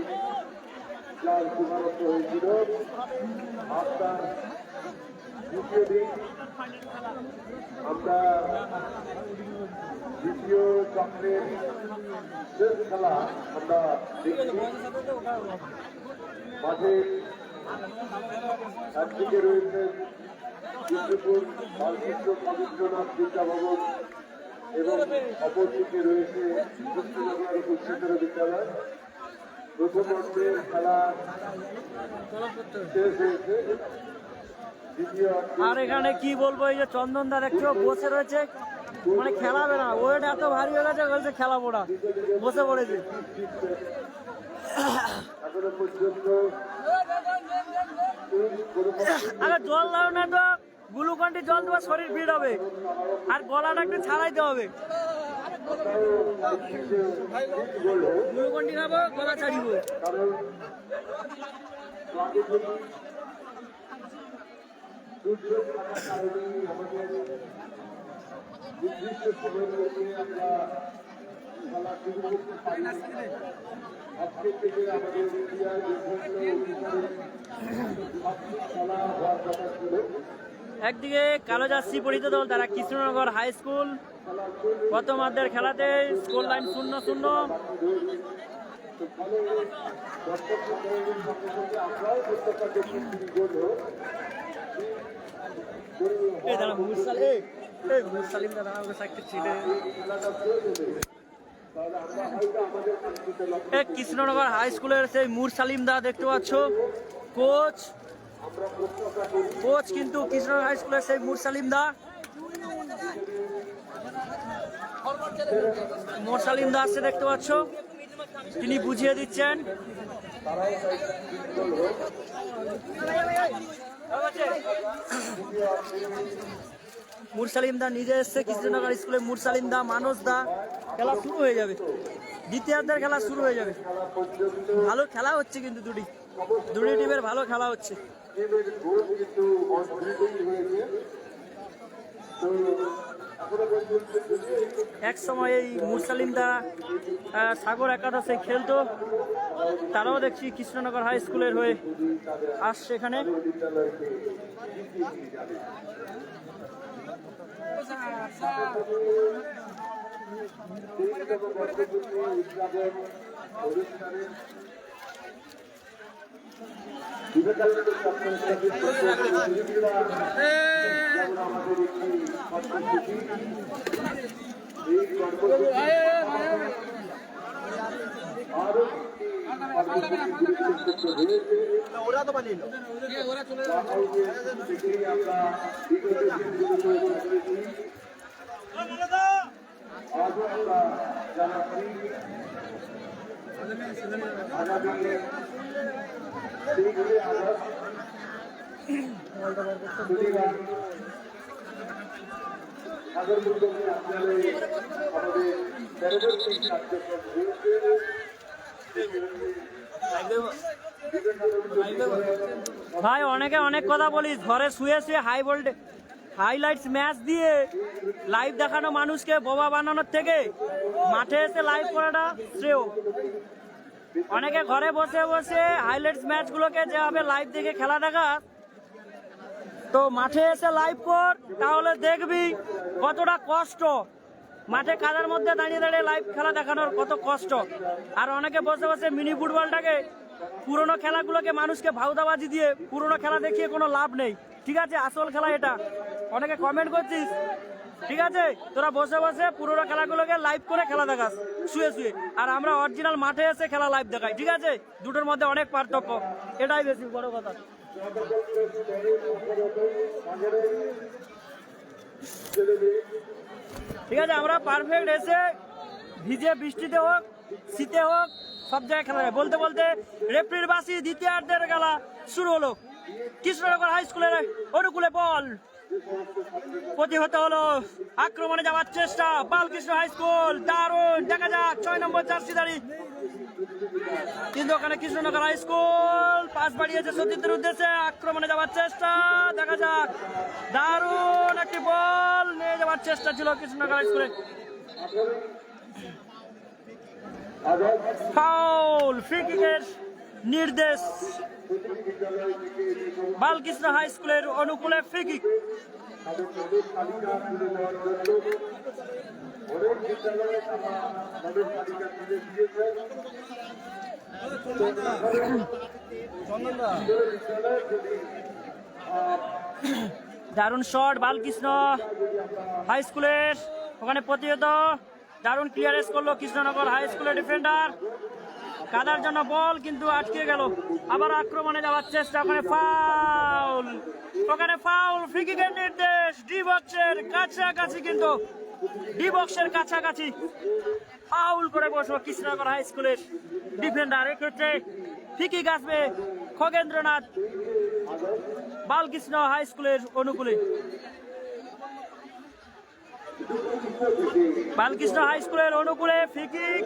যার শুভারম্ভ হয়েছিল। আপনার দ্বিতীয় দিন আমরা দ্বিতীয় চক্রের শেষ খেলা আমরা দেখছি। মাঠে একদিকে রয়েছে বিষ্ণুপুর বালকৃষ্ণ পবিত্রনাথ বিদ্যাভবন এবং অপরদিকে রয়েছে কৃষ্ণনগর উচ্চতর বিদ্যালয়। প্রথম অর্থের খেলা শেষ হয়েছে। আর এখানে কি বলবো, এই যে চন্দন দা দেখছো বসে রয়েছে, মানে খেলাবে না, ওয়েট এত ভারী হয়ে গেছে, বলছে খেলাবো না, বসে পড়েছে। এখনো পর্যন্ত আরে জল দাও না তো, গ্লুকন্ডি জল দেওয়া শরীর ভিড় হবে, আর গলাটা একটু ছাড়াইতে হবে। গ্লুকন্ডি খাবো, গলা ছাড়িব। কারণ দুর্যোগ থাকার কারণে আমাদের নির্দিষ্ট সময়ের মধ্যে আমরা খেলা শুরু করতে পারি। আজকে থেকে আমাদের ইন্ডিয়ার খেলা হওয়ার কথা ছিল। একদিকে কালো জার্সি পরিহিত দল তারা কৃষ্ণনগর হাই স্কুল, প্রথমার্ধের খেলাতে স্কোর লাইন 0-0। আমরাও প্রত্যেকটা দেখি বললো এই দাঁড়া মুরসালিম দাদা আমাকে সাইডে ছিটে। কৃষ্ণনগর হাই স্কুলের সেই মুরসালিম দা দেখতে পাচ্ছ, কোচ কিন্তু কৃষ্ণনগর হাই স্কুলের সেই মুরসালিম দা আসছে দেখতে পাচ্ছ, তিনি বুঝিয়ে দিচ্ছেন। মুরসালিম দা নিজে এসছে কৃষ্ণনগর স্কুলে, মুরসালিম দা, মানস দা। খেলা শুরু হয়ে যাবে, দ্বিতীয়ার্ধের খেলা শুরু হয়ে যাবে। ভালো খেলা হচ্ছে কিন্তু দুটি টিমের ভালো খেলা হচ্ছে। এক সময় এই মুরসালিম দা সাগর একাদশে খেলতো, তারাও দেখছি কৃষ্ণনগর হাই স্কুলের হয়ে আসছে এখানে। ওরা তো পালিয়ে ওরা চলে ভাই অনেকে অনেক কথা বলিস, ঘরে শুয়ে শুয়ে হাইলাইটস ম্যাচ দিয়ে লাইভ দেখানো মানুষকে বোবা বানানোর থেকে মাঠে এসে লাইভ করাটা শ্রেয়। অনেকে ঘরে বসে বসে হাইলাইটস ম্যাচগুলোকে যেভাবে লাইভ দেখে খেলা দেখা, তো মাঠে এসে লাইভ কর, তাহলে দেখবি কতটা কষ্ট। মাঠে কাদার মধ্যে দাঁড়িয়ে দাঁড়িয়ে লাইভ খেলা দেখানোর কত কষ্ট। আর অনেকে বসে বসে মিনি ফুটবলটাকে, পুরোনো খেলাগুলোকে মানুষকে ভাউদাবাজি দিয়ে পুরোনো খেলা দেখিয়ে কোনো লাভ নেই। ঠিক আছে, আসল খেলা এটা। অনেকে কমেন্ট করছিস, ঠিক আছে, তোরা বসে বসে পুরোনো খেলাগুলোকে লাইভ করে খেলা দেখাস শুয়ে শুয়ে, আর আমরা অরিজিনাল মাঠে এসে খেলা লাইভ দেখাই। ঠিক আছে, দুটোর মধ্যে অনেক পার্থক্য, এটাই বেশি বড় কথা। ঠিক আছে, আমরা পারফেক্ট এসে ভিজে বৃষ্টিতে হোক শীতে হোক সব জায়গায় খেলা যায়। বলতে বলতে রেফারির বাসি দ্বিতীয়ার্ধের খেলা শুরু হলো। কৃষ্ণনগর হাই স্কুলের অনুকূলে বল প্রতিহত হলো, আক্রমণে যাওয়ার চেষ্টা বালকৃষ্ণ হাই স্কুল, দারুণ দেখা যাক 6 নম্বর জার্সিধারী, কিন্তু ওখানে কৃষ্ণনগর হাই স্কুল পাস বাড়িয়েছে সতীর্থের উদ্দেশ্যে, আক্রমণে যাওয়ার চেষ্টা দেখা যাক, দারুণ একটি বল নিয়ে যাওয়ার চেষ্টা ছিল কৃষ্ণনগর হাই স্কুলের, ফাউল, ফ্রি কিকের নির্দেশ বালকৃষ্ণ হাই স্কুলের অনুকূলে ফ্রি কিক। দারুণ শট বালকৃষ্ণ হাই স্কুলের, ওখানে প্রতিহত, দারুণ ক্লিয়ারেন্স করলো কৃষ্ণনগর হাই স্কুলের ডিফেন্ডার, কাদার জন্য বল কিন্তু আটকে গেল, আবার আক্রমণে যাওয়ার চেষ্টা, ওখানে ফাউল, ফ্রি কিকের নির্দেশ ডি বক্সের কাছাকাছি, কিন্তু ডি বক্সের কাছাকাছি ফাউল করে বসবো কৃষ্ণনগর হাই স্কুলের ডিফেন্ডার, এক্ষেত্রে ফ্রি কিক আসবে খগেন্দ্রনাথ বালকৃষ্ণ হাই স্কুলের অনুকূলে। বালকৃষ্ণ হাই স্কুলের অনুকূলে ফ্রি কিক,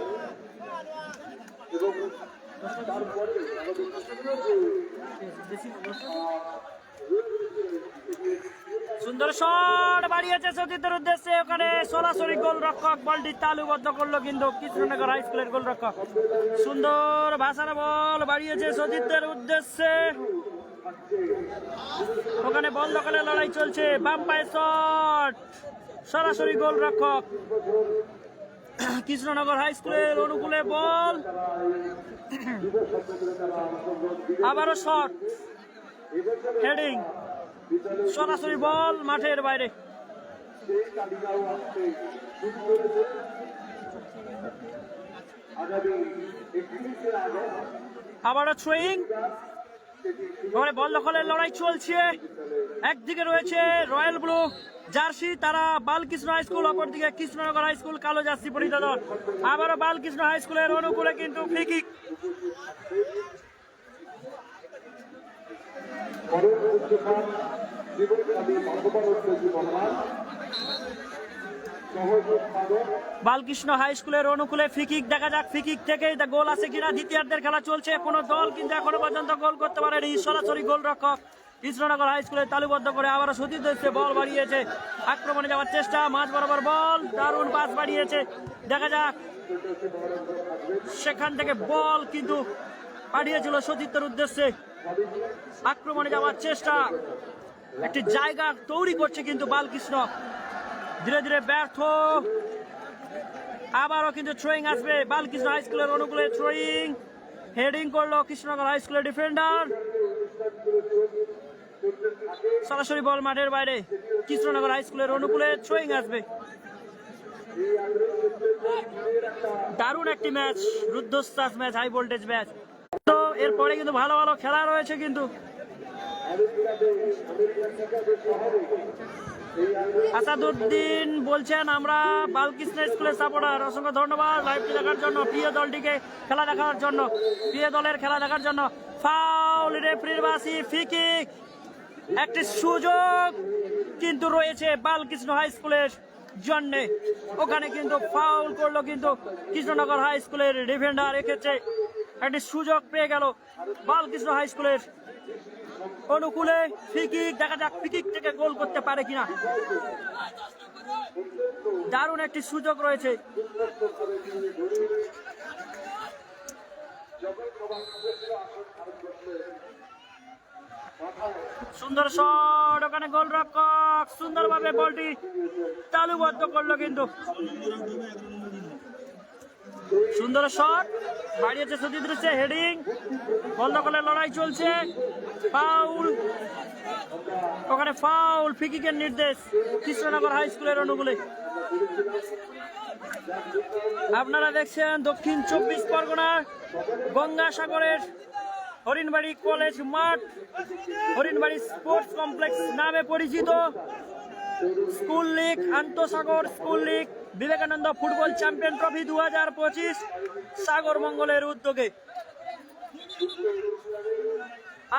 সুন্দর শট বাড়িয়েছে সতীর্থের উদ্দেশ্যে, ওখানে সরাসরি গোলরক্ষক বলটি তালুবদ্ধ করলো কিন্তু কৃষ্ণনগর হাই স্কুলের গোলরক্ষক, সুন্দর ভাসানো বল বাড়িয়েছে সতীর্থের উদ্দেশ্যে, ওখানে বল দখলের লড়াই চলছে, বাম পায়ে শট, সরাসরি গোলরক্ষক কৃষ্ণনগর হাই স্কুলের অনুকূলে বল, আবারও শট, হেডিং, সরাসরি বল মাঠের বাইরে, আবারও থ্রোয়িং, বল দখলের লড়াই চলছে, একদিকে রয়েছে রয়্যাল ব্লু জার্সি তারা বালকৃষ্ণ হাই স্কুল, অপরদিকে কৃষ্ণনগর হাই স্কুল কালো জার্সি পরিহিত দল, আবারও বালকৃষ্ণ হাই স্কুলের অনুকূলে কিন্তু ফ্রি কিক, বালকৃষ্ণ হাই স্কুলের অনুকূলে ফ্রি কিক, দেখা যাক ফ্রি কিক থেকে গোল আছে কিনা, দ্বিতীয়ার্ধের খেলা চলছে, কোন দল কিন্তু এখনো পর্যন্ত গোল করতে পারেনি, সরাসরি গোলরক্ষক কৃষ্ণনগর হাই স্কুলের তালুবদ্ধ করে আবারও সতীর্থ এসে বল বাড়িয়েছে, আক্রমণে যাওয়ার চেষ্টা, মাঝ বরাবর বল, দারুণ পাস বাড়িয়েছে, দেখা যাক সেখান থেকে বল কিন্তু পাঠিয়েছিল সতীর্থের উদ্দেশ্যে, আক্রমণে যাওয়ার চেষ্টা, একটি জায়গা তৈরি করছে কিন্তু বালকৃষ্ণ, ধীরে ধীরে ব্যর্থ, আবারও কিন্তু থ্রোয়িং আসবে বালকৃষ্ণ হাই স্কুলের অনুকূলে, থ্রোয়িং, হেডিং করলো কৃষ্ণনগর হাই স্কুলের ডিফেন্ডার, সরাসরি বল মাঠের বাইরে, কৃষ্ণনগর হাই স্কুলের অনুকূলে থ্রোয়িং আসবে। দারুণ একটি ম্যাচ, রুদ্ধশ্বাস ম্যাচ, হাই ভোল্টেজ ম্যাচ, তো এরপরে কিন্তু ভালো ভালো খেলা রয়েছে কিন্তু, আসাদুদ্দিন বলছেন আমরা বালকৃষ্ণ স্কুলের সাপোর্টার, অসংখ্য ধন্যবাদ লাইভটি দেখার জন্য, প্রিয় দলটিকে খেলা দেখার জন্য, প্রিয় দলের খেলা দেখার জন্য। ফাউল, রেফারির বাসি, ফ্রি কিক, একটি সুযোগ কিন্তু রয়েছে বালকৃষ্ণ হাই স্কুলের জন্য, ওখানে কিন্তু ফাউল করলো কিন্তু কৃষ্ণনগর হাই স্কুলের ডিফেন্ডার, এক্ষেত্রে একটি সুযোগ পেয়ে গেল বালকৃষ্ণ হাই স্কুলের অনুকূলে, ফ্রি কিক, দেখা যাক ফ্রি কিক থেকে গোল করতে পারে কিনা, দারুণ একটি সুযোগ রয়েছে, সুন্দর শট, ওখানে গোলরক্ষক সুন্দরভাবে বলটি তালুবদ্ধ করলো কিন্তু, সুন্দর শট বাড়িয়েছে সতীর্থ, হেডিং, বল দখলের লড়াই চলছে, ফাউল, ওখানে ফাউল, ফ্রি কিকের নির্দেশ কৃষ্ণনগর হাই স্কুলের অনুকূলে। আপনারা দেখছেন দক্ষিণ 24 পরগনার গঙ্গাসাগরের হরিণবাড়ি কলেজ মাঠ, হরিণবাড়ি স্পোর্টস কমপ্লেক্স নামে পরিচিত স্কুল লীগ, আন্তঃসাগর school league Vivekananda football champion trophy 2025 Sagar মঙ্গলের উদ্যোগে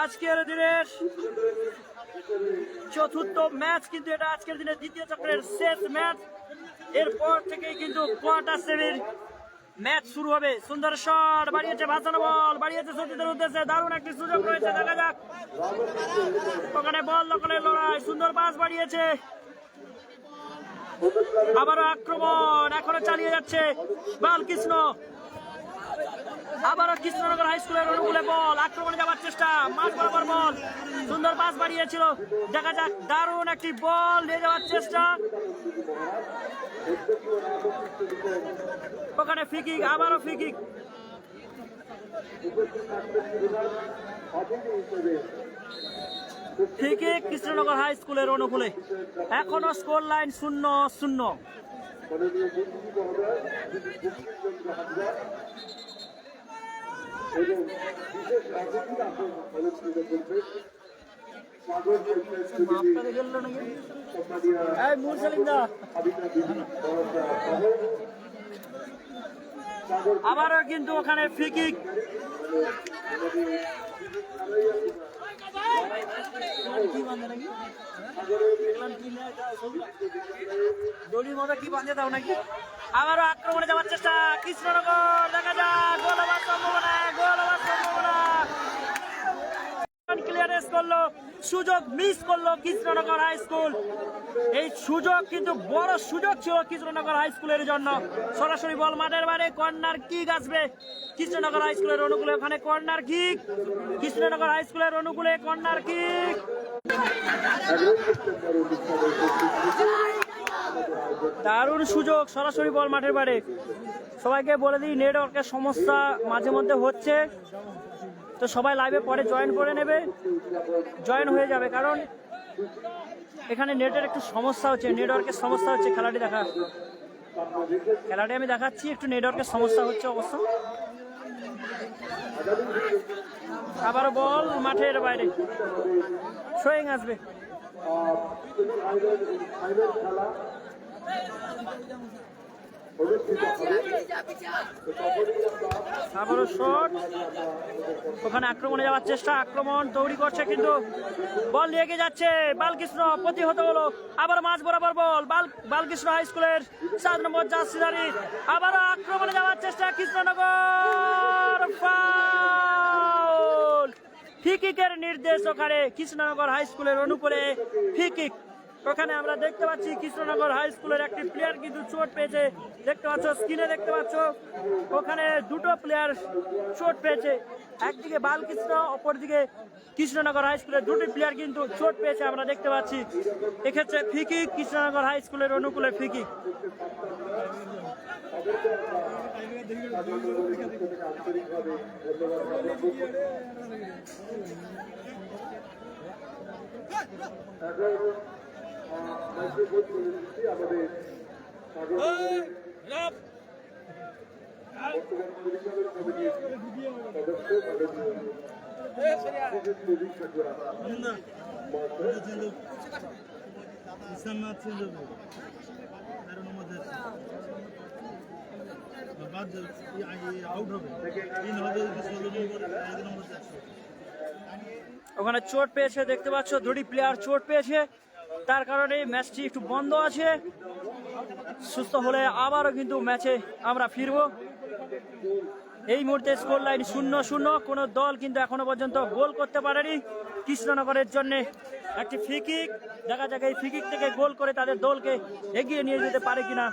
আজকের দিনের চতুর্থ ম্যাচ, কিন্তু এটা আজকের দিনের দ্বিতীয় চক্রের শেষ ম্যাচ। এরপর থেকেই কিন্তু কোয়ার্টার সেমির ম্যাচ শুরু হবে। সুন্দর শট বাড়িয়েছে, ভাসানো বল বাড়িয়েছে সতীদের উদ্দেশ্যে, দারুণ একটি সুযোগ রয়েছে, দেখা যাক। ওখানে বল দখলের লড়াই, সুন্দর পাস বাড়িয়েছে, আবারও আক্রমণ এখনো চালিয়ে যাচ্ছে বালকৃষ্ণ। আবারও কৃষ্ণনগর হাই স্কুলের অনুকূলে বল, আক্রমণে যাওয়ার চেষ্টা, মাঠ বরাবর বল, সুন্দর পাস বাড়িয়েছিল, দেখা যাক। দারুণ একটি বল নিয়ে যাওয়ার চেষ্টা, ওখানে ফ্রি কিক, আবারও free kick. Free kick Krishnanagar high স্কুলের অনুকূলে। এখনো স্কোর লাইন 0-0। এবং বিশেষ অতিথি আসন অনুষ্ঠিত করবে সাগর আবারও কিন্তু ওখানে ফ্রি কিক, দড়ির মতো কি বাঁধে দাও নাকি। আবারও আক্রমণে যাওয়ার চেষ্টা কৃষ্ণনগর, দেখা যাক গোল হওয়ার সম্ভাবনা, গোল হওয়ার সম্ভাবনা। ক্লিয়ারেন্স করলো, সুযোগ মিস করলো কৃষ্ণনগর হাই স্কুল। এই সুযোগ কিন্তু বড় সুযোগ ছিল কৃষ্ণনগর হাই স্কুলের জন্য। সরাসরি বল মাঠের বাইরে, কর্নার কিক আসবে কৃষ্ণনগর হাই স্কুলের অনুকূলে। ওখানে কর্নার কিক, কৃষ্ণনগর হাই স্কুলের অনুকূলে কর্নার কিক। দারুণ সুযোগ, সরাসরি বল মাঠের বাইরে। সবাইকে বলে দিই নেটওয়ার্কের সমস্যা মাঝে মধ্যে হচ্ছে, তো সবাই লাইভে পরে জয়েন করে নেবে, জয়েন হয়ে যাবে, কারণ এখানে নেটের একটু সমস্যা হচ্ছে, নেটওয়ার্কের সমস্যা হচ্ছে। খেলাটি আমি দেখাচ্ছি, একটু নেটওয়ার্কের সমস্যা হচ্ছে অবশ্য। আবার বল মাঠের বাইরে, সোয়িং আসবে। আবারও শট, ওখানে আক্রমণে যাওয়ার চেষ্টা, আক্রমণ তৈরি করছে কিন্তু বল নিয়ে এগিয়ে যাচ্ছে বালকৃষ্ণ, প্রতিহত হলো। আবার মাঝ বরাবর বল, বালকৃষ্ণ হাই স্কুলের 7 নম্বর জার্সিধারী। আবারও আক্রমণে যাওয়ার চেষ্টা কৃষ্ণনগর, ফাউল। ফ্রি কিকের নির্দেশ ওখানে কৃষ্ণনগর হাই স্কুলের অনুকূলে ফ্রি কিক। ওখানে আমরা দেখতে পাচ্ছি কৃষ্ণনগর হাই স্কুলের একটি প্লেয়ার কিন্তু চোট পেয়েছে, দেখতে পাচ্ছ স্ক্রিনে, দেখতে পাচ্ছ ওখানে দুটো প্লেয়ার চোট পেয়েছে। একদিকে বালকৃষ্ণ, অপরদিকে কৃষ্ণনগর হাই স্কুলের দুটি প্লেয়ার কিন্তু চোট পেয়েছে আমরা দেখতে পাচ্ছি। এক্ষেত্রে ফ্রি কিক কৃষ্ণনগর হাই স্কুলের অনুকূলে ফ্রি কিক। আমাদের ওখানে চোট পেয়েছে, দেখতে পাচ্ছ দুটি প্লেয়ার চোট পেয়েছে, তার কারণে ম্যাচটি একটু বন্ধ আছে। সুস্থ হলে আবারও কিন্তু ম্যাচে আমরা ফিরবো। এই মুহূর্তে স্কোর লাইন 0-0। কোনো দল কিন্তু এখনো পর্যন্ত গোল করতে পারেনি। কৃষ্ণনগরের জন্য একটি ফ্রি কিক, দেখা যাক এই ফ্রি কিক থেকে গোল করে তাদের দলকে এগিয়ে নিয়ে যেতে পারে কিনা।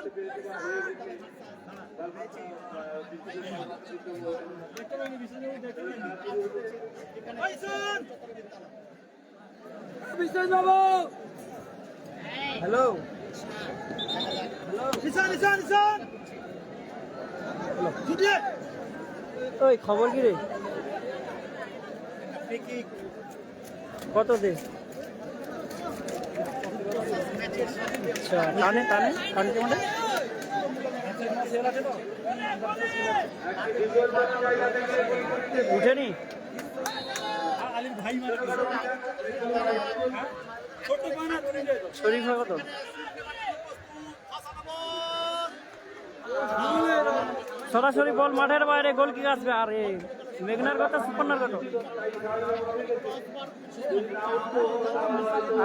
হ্যালো, ওই খবর কি রে, কত দে? আচ্ছা, টানে টানে টানতে মানে উঠেনি। শরীফ কত? সরাসরি বল মাঠের বাইরে, গোল কি আসবে? আরে মেঘনার কথা, সুপর্ণার কথা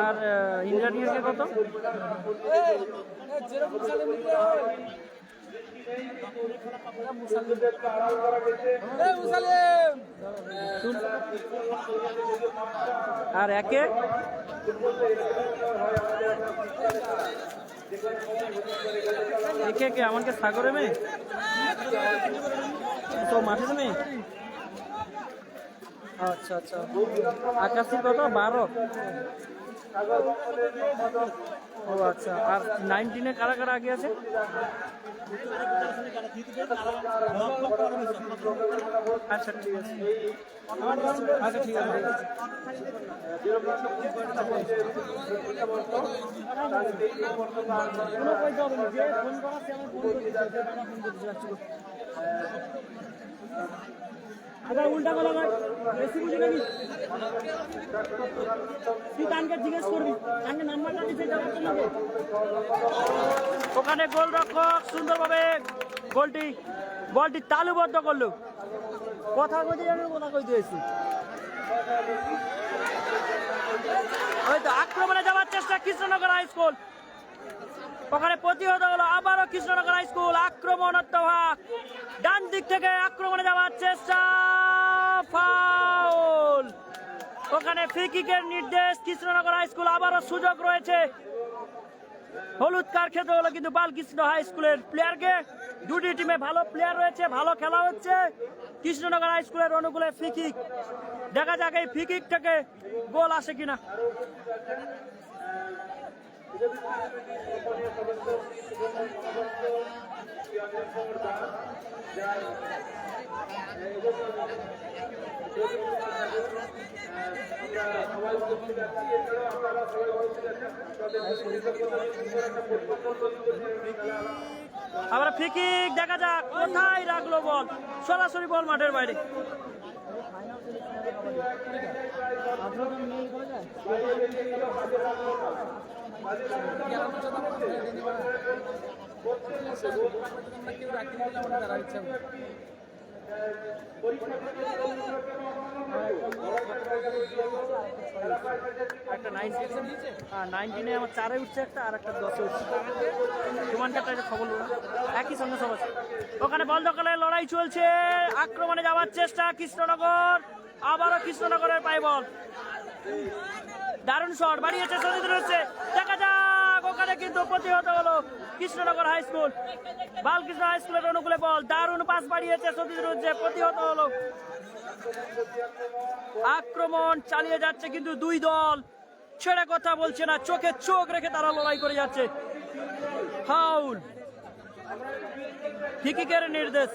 আর ইন্দ্রানিয়াকে কত? আর একে কে আমাকে সাগরে মেয়ে তো মাঠে মেয়ে। আচ্ছা আচ্ছা, আকাশের কত? 12। ও আচ্ছা, আর 19-এ কারা কারা আগে আছে? আচ্ছা ঠিক আছে, আচ্ছা ঠিক আছে। আবার উল্টা গলা বেশি বুঝে নাকি তুই তানকে জিজ্ঞেস করবি, তানকে নাম্বারটা দিতে যাওয়ার জন্য। ওখানে গোলরক্ষক সুন্দরভাবে বলটি তালুবদ্ধ করলো। কথা কইতে জানো, কথা কইতে এসেছি। ওই তো আক্রমণে যাওয়ার চেষ্টা কৃষ্ণনগর হাই স্কুল, ওখানে প্রতিহত হলো আবারও কৃষ্ণনগর হাই স্কুল। আক্রমণাত্মক ডান দিক থেকে আক্রমণে যাওয়ার চেষ্টা, ফাউল। ওখানে ফ্রি কিকের নির্দেশ কৃষ্ণনগর হাই স্কুল। আবারও সুযোগ রয়েছে, হলুদ কার্ড খেতে হলো কিন্তু বালকৃষ্ণ হাই স্কুলের প্লেয়ারকে। দুটি টিমে ভালো প্লেয়ার রয়েছে, ভালো খেলা হচ্ছে। কৃষ্ণনগর হাই স্কুলের অনুকূলে ফ্রি কিক, দেখা যাক এই ফ্রি কিক থেকে গোল আসে কিনা। আবার ফ্রি কিক, দেখা যাক কোথায় রাখলো বল। সরাসরি বল মাঠের বাইরে। একটা 19-এ আমার 4-এ উঠছে একটা, আর একটা 10-এ উঠছে। সমান কাটা খবর একই সঙ্গে সব আছে। ওখানে বল দখলের লড়াই চলছে, আক্রমণে যাওয়ার চেষ্টা কৃষ্ণনগর। আবারও কৃষ্ণনগরের পায় বল, দারুণ শট বাড়িয়েছে সতীন্দ্র হচ্ছে। দেখা যাক, ওখানে কিন্তু প্রতিহত হলো Krishnanagar high school. Balakrishna high স্কুলের অনুকূলে বল, দারুণ পাস বাড়িয়েছে সতীন্দ্র হচ্ছে, প্রতিহত হলো। আক্রমণ চালিয়ে যাচ্ছে কিন্তু দুই দল ছেড়ে কথা বলছে না, চোখে চোখ রেখে তারা লড়াই করে যাচ্ছে। ফাউল, ফ্রি কিকের নির্দেশ।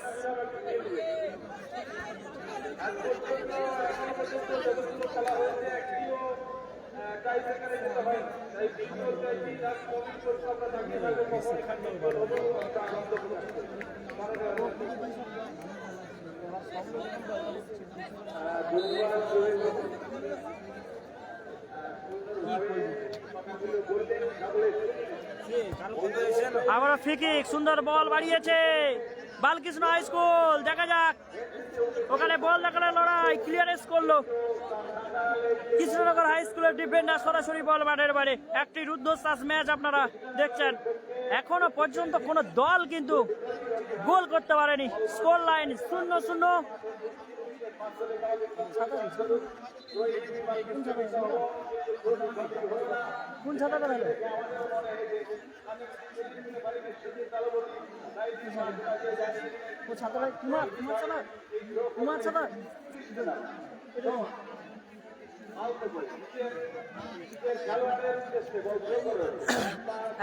আবার ফ্রি কিক, সুন্দর বল বাড়িয়েছে বালকৃষ্ণ হাই স্কুল। দেখা যাক, ওখানে বল দেখালে লড়াই, ক্লিয়ারেন্স করলো কৃষ্ণনগর হাই স্কুলের ডিফেন্ডার। সরাসরি বল মাঠের বাইরে। একটি রুদ্ধশ্বাস ম্যাচ আপনারা দেখছেন, এখনো পর্যন্ত কোন দল কিন্তু গোল করতে পারেনি। Score line 0-0। কোন ছাতা করা হলো?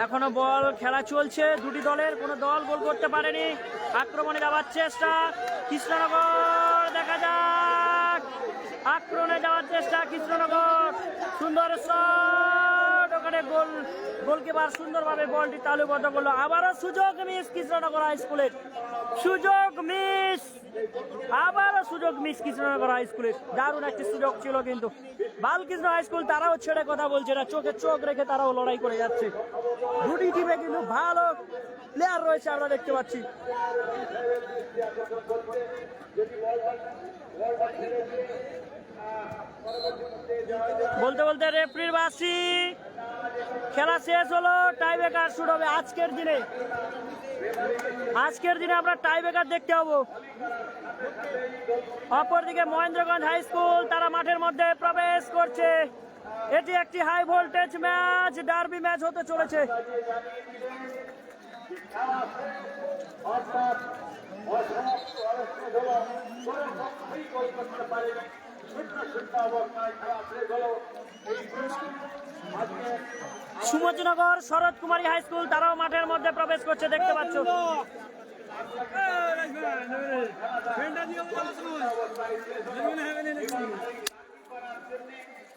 এখনো বল খেলা চলছে, দুটি দলের কোনো দল গোল করতে পারেনি। আক্রমণে যাওয়ার চেষ্টা কৃষ্ণনগর, দেখা যাক আক্রমণে যাওয়ার চেষ্টা কৃষ্ণনগর। সুন্দর শট, ওখানে গোলকিপার সুন্দরভাবে বলটি তালুবদ্ধ করলো। আবারও সুযোগ মিস কৃষ্ণনগর হাই স্কুলের। সুযোগ মিস, আবারও সুযোগ মিস কৃষ্ণনগর হাই স্কুলের। দারুণ একটি সুযোগ ছিল কিন্তু বালকৃষ্ণ হাই স্কুল তারাও ছেড়ে কথা বলছে না, চোখে চোখ রেখে তারাও লড়াই করে যাচ্ছে। দুটি টিমে কিন্তু ভালো প্লেয়ার রয়েছে আমরা দেখতে পাচ্ছি। বলতে বলতে রেফারির বাঁশি, খেলা শেষ হলো, টাই ব্রেকার শুরু হবে। আজকের দিনে আমরা টাই ব্রেকার দেখতে পাবো। অপরদিকে মহেন্দ্রগঞ্জ হাই স্কুল তারা মাঠের মধ্যে প্রবেশ করছে। এটি একটি high voltage match, derby match হতে চলেছে। সুমতিনগর শরৎ কুমারী হাই স্কুল তারাও মাঠের মধ্যে প্রবেশ করছে, দেখতে পাচ্ছ।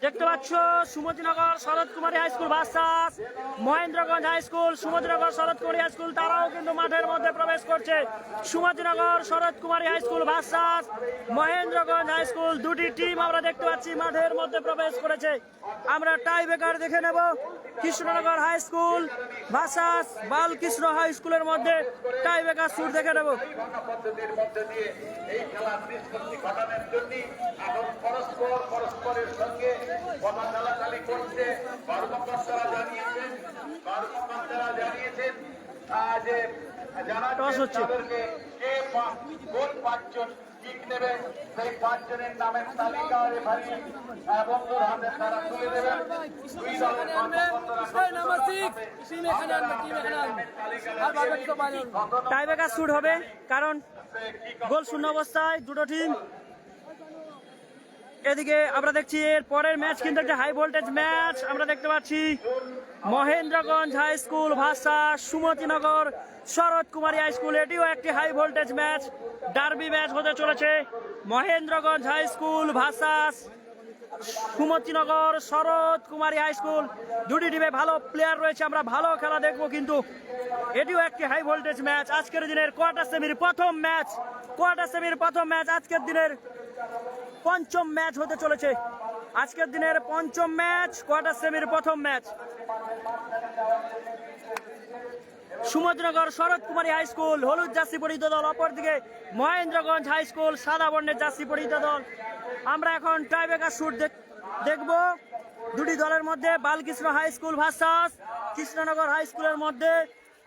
দেখতে পাচ্ছ Sumatinagar Sarat Kumari high school versus Mahendraganj high school. Sumatinagar Sarat Kumari high school তারাও কিন্তু মাঠের মধ্যে প্রবেশ করছে। Sumatinagar Sarat Kumari high school versus Mahendraganj high school, দুটি টিম আমরা দেখতে পাচ্ছি মাঠের মধ্যে প্রবেশ করেছে। আমরা টাই ব্রেকার দেখে নেব। Krishnanagar high school versus Balakrishna high স্কুলের মধ্যে টাই ব্রেকার শুট দেখে নেব। পদ্ধতির মধ্যে দিয়ে এই খেলার নিষ্পত্তি ঘটানোর জন্য এখন পরস্পরের সঙ্গে কথা চালাচালি করছে। কর্মকর্তারা জানিয়েছেন যে জানাচ্ছেন তাদেরকে কে কোন 5 জন কিক নেবে, সেই 5 জনের নামের তালিকা রেফারি বন্ধুর হাতে তারা তুলে দেবেন। দুই দলের টাই ব্রেকার শুট হবে, কারণ গোল শূন্য অবস্থায় দুটো টিম। এদিকে আমরা দেখছি এর পরের ম্যাচ কিন্তু একটা হাই ভোল্টেজ ম্যাচ আমরা দেখতে পাচ্ছি। Mahendraganj high school versus Sumatinagar Sarat Kumari high school, এটিও একটি high voltage match, derby match হতে চলেছে। Mahendraganj high school versus Sumatinagar Sarat Kumari high school, দুটি টিমে ভালো প্লেয়ার রয়েছে, আমরা ভালো খেলা দেখবো। কিন্তু এটিও একটি হাই ভোল্টেজ ম্যাচ। আজকের দিনের কোয়ার্টার সেমির প্রথম ম্যাচ, আজকের দিনের পঞ্চম ম্যাচ হতে চলেছে। আজকের দিনের পঞ্চম ম্যাচ, কোয়ার্টার সেমির প্রথম match. Sumatinagar Sarat Kumari high school হলুদ জার্সি পরিহিত দল, অপরদিকে মহেন্দ্রগঞ্জ হাই স্কুল সাদা বর্ণের জার্সি পরিহিত দল। আমরা এখন টাই ব্রেকার শুট দেখব দুটি দলের মধ্যে। Balakrishna high school versus Krishnanagar high স্কুলের মধ্যে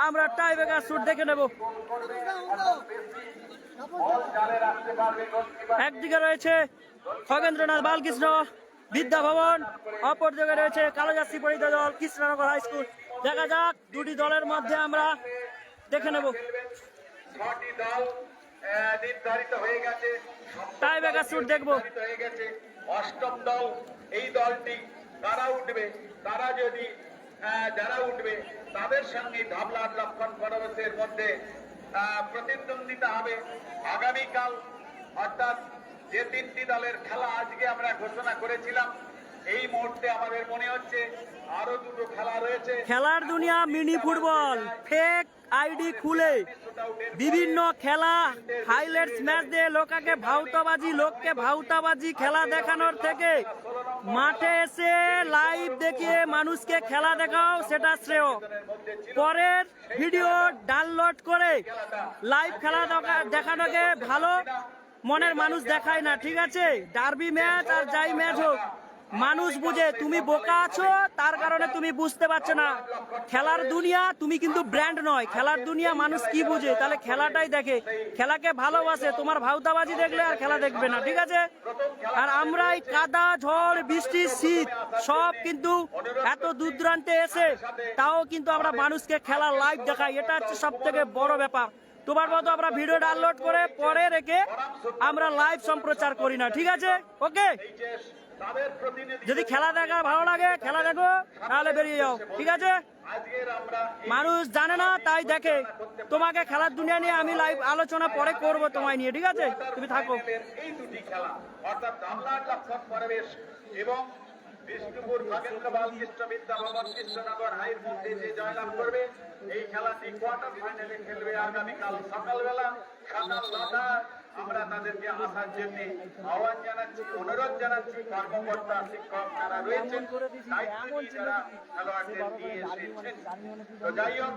আমরা টাই ব্রেকার শুট দেখে নেব। একদিকে রয়েছে খগেন্দ্রনাথ বালকৃষ্ণ বিদ্যা ভবন, অপরদিকে রয়েছে কালো জার্সি পরিহিত দল কৃষ্ণনগর হাই স্কুল। দেখা যাক দুটি দলের মধ্যে আমরা দেখে নেব। নির্ধারিত হয়ে গেছে, টাই ব্রেকার শুট দেখবো। অষ্টম দল এই দলটি কারা উঠবে, যারা উঠবে তাদের সঙ্গে ধাবলাট লক্ষণ পরবর্তীর মধ্যে প্রতিদ্বন্দ্বিতা হবে। আগামীকাল অর্থাৎ যে 3টি দলের খেলা আজকে আমরা ঘোষণা করেছিলাম, এই মুহূর্তে আমাদের মনে হচ্ছে আরো 2টো খেলা রয়েছে। খেলার দুনিয়া মিনি ফুটবল, ফেক আইডি খুলে বিভিন্ন খেলা হাইলাইটস ম্যাচ দিয়ে লোককে ভাউতাবাজি খেলা দেখানোর থেকে মাঠে এসে লাইভ দেখিয়ে মানুষকে খেলা দেখাও, সেটা শ্রেয়। পরের ভিডিও ডাউনলোড করে লাইভ খেলা দেখানোকে ভালো মনের মানুষ দেখায় না, ঠিক আছে? ডার্বি ম্যাচ আর যাই ম্যাচ হোক, মানুষ বুঝে। তুমি বোকা আছো, তার কারণে তুমি বুঝতে পারছো না। খেলার দুনিয়া, তুমি কিন্তু ব্র্যান্ড নয়। খেলার দুনিয়া মানুষ কি বুঝে, তাহলে খেলাটাই দেখে, খেলাকে ভালোবাসে। তোমার ভাউতাবাজি দেখলে আর খেলা দেখবে না, ঠিক আছে? আর আমরাই কাদা, ঝড়, বৃষ্টি, শীত সব কিন্তু এত দূর দূরান্তে এসে তাও কিন্তু আমরা মানুষকে খেলা লাইভ দেখাই, এটা হচ্ছে সব থেকে বড় ব্যাপার। তোমার মতো আমরা ভিডিও ডাউনলোড করে পরে রেখে আমরা লাইভ সম্প্রচার করি না, ঠিক আছে? ওকে, যদি খেলা দেখা ভালো লাগে খেলা দেখো, তাহলে বেরিয়ে যাও, ঠিক আছে? মানুষ জানে না তাই দেখে। তোমাকে খেলার দুনিয়া নিয়ে আমি লাইভ আলোচনা পরে করব তোমায় নিয়ে, ঠিক আছে? তুমি থাকো। এই দুটি খেলা অর্থাৎ ধাবলাট লক্ষণ পরিবেশ এবং বিষ্ণুপুর ভাগেন্দ্র বালকৃষ্ণ বিদ্যা ভবন কৃষ্ণনগর হাইর মধ্যে যে জয়লাভ করবে এই খেলাটি কোয়ার্টার ফাইনালে খেলবে আগামীকাল সকালবেলা সকাল 9টা। আমরা তাদেরকে আসার জন্য আহ্বান জানাচ্ছি, অনুরোধ জানাচ্ছি। কর্মকর্তা শিক্ষক যারা রয়েছেন, দায়িত্ব নিয়ে যারা খেলোয়াড়দের দিয়ে এসেছেন। তো যাই হোক,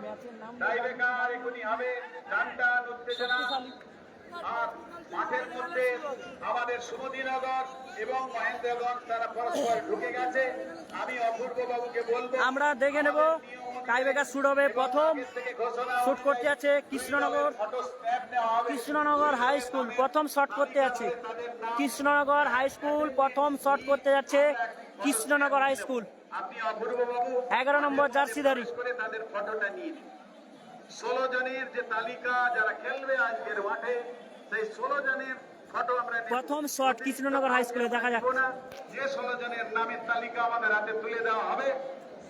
টাইব্রেকার এখনই হবে, টানটান উত্তেজনা। আর মাঠের মধ্যে আমাদের সুমতিনগর এবং মহেন্দ্রগঞ্জ তারা পরস্পর ঢুকে গেছে। আমি অপূর্ব বাবুকে বলবো, আমরা দেখে নেব টাইব্রেকার শুট হবে। প্রথম শুট করতে আছে কৃষ্ণনগর হাই স্কুল, প্রথম শট করতে যাচ্ছে কৃষ্ণনগর হাই স্কুল, প্রথম শট করতে যাচ্ছে কৃষ্ণনগর হাই স্কুল। আপনি অপূর্ব বাবু 11 নম্বর জার্সিধারী। করে তাদের ফটোটা নিয়ে নিন। 16 জনের যে তালিকা যারা খেলবে আজকের মাঠে, সেই 16 জনের ফটো আমরা নেব। প্রথম শট কৃষ্ণনগর হাই স্কুলে, দেখা যাক। যে 16 জনের নামের তালিকা আমাদের হাতে তুলে দেওয়া হবে,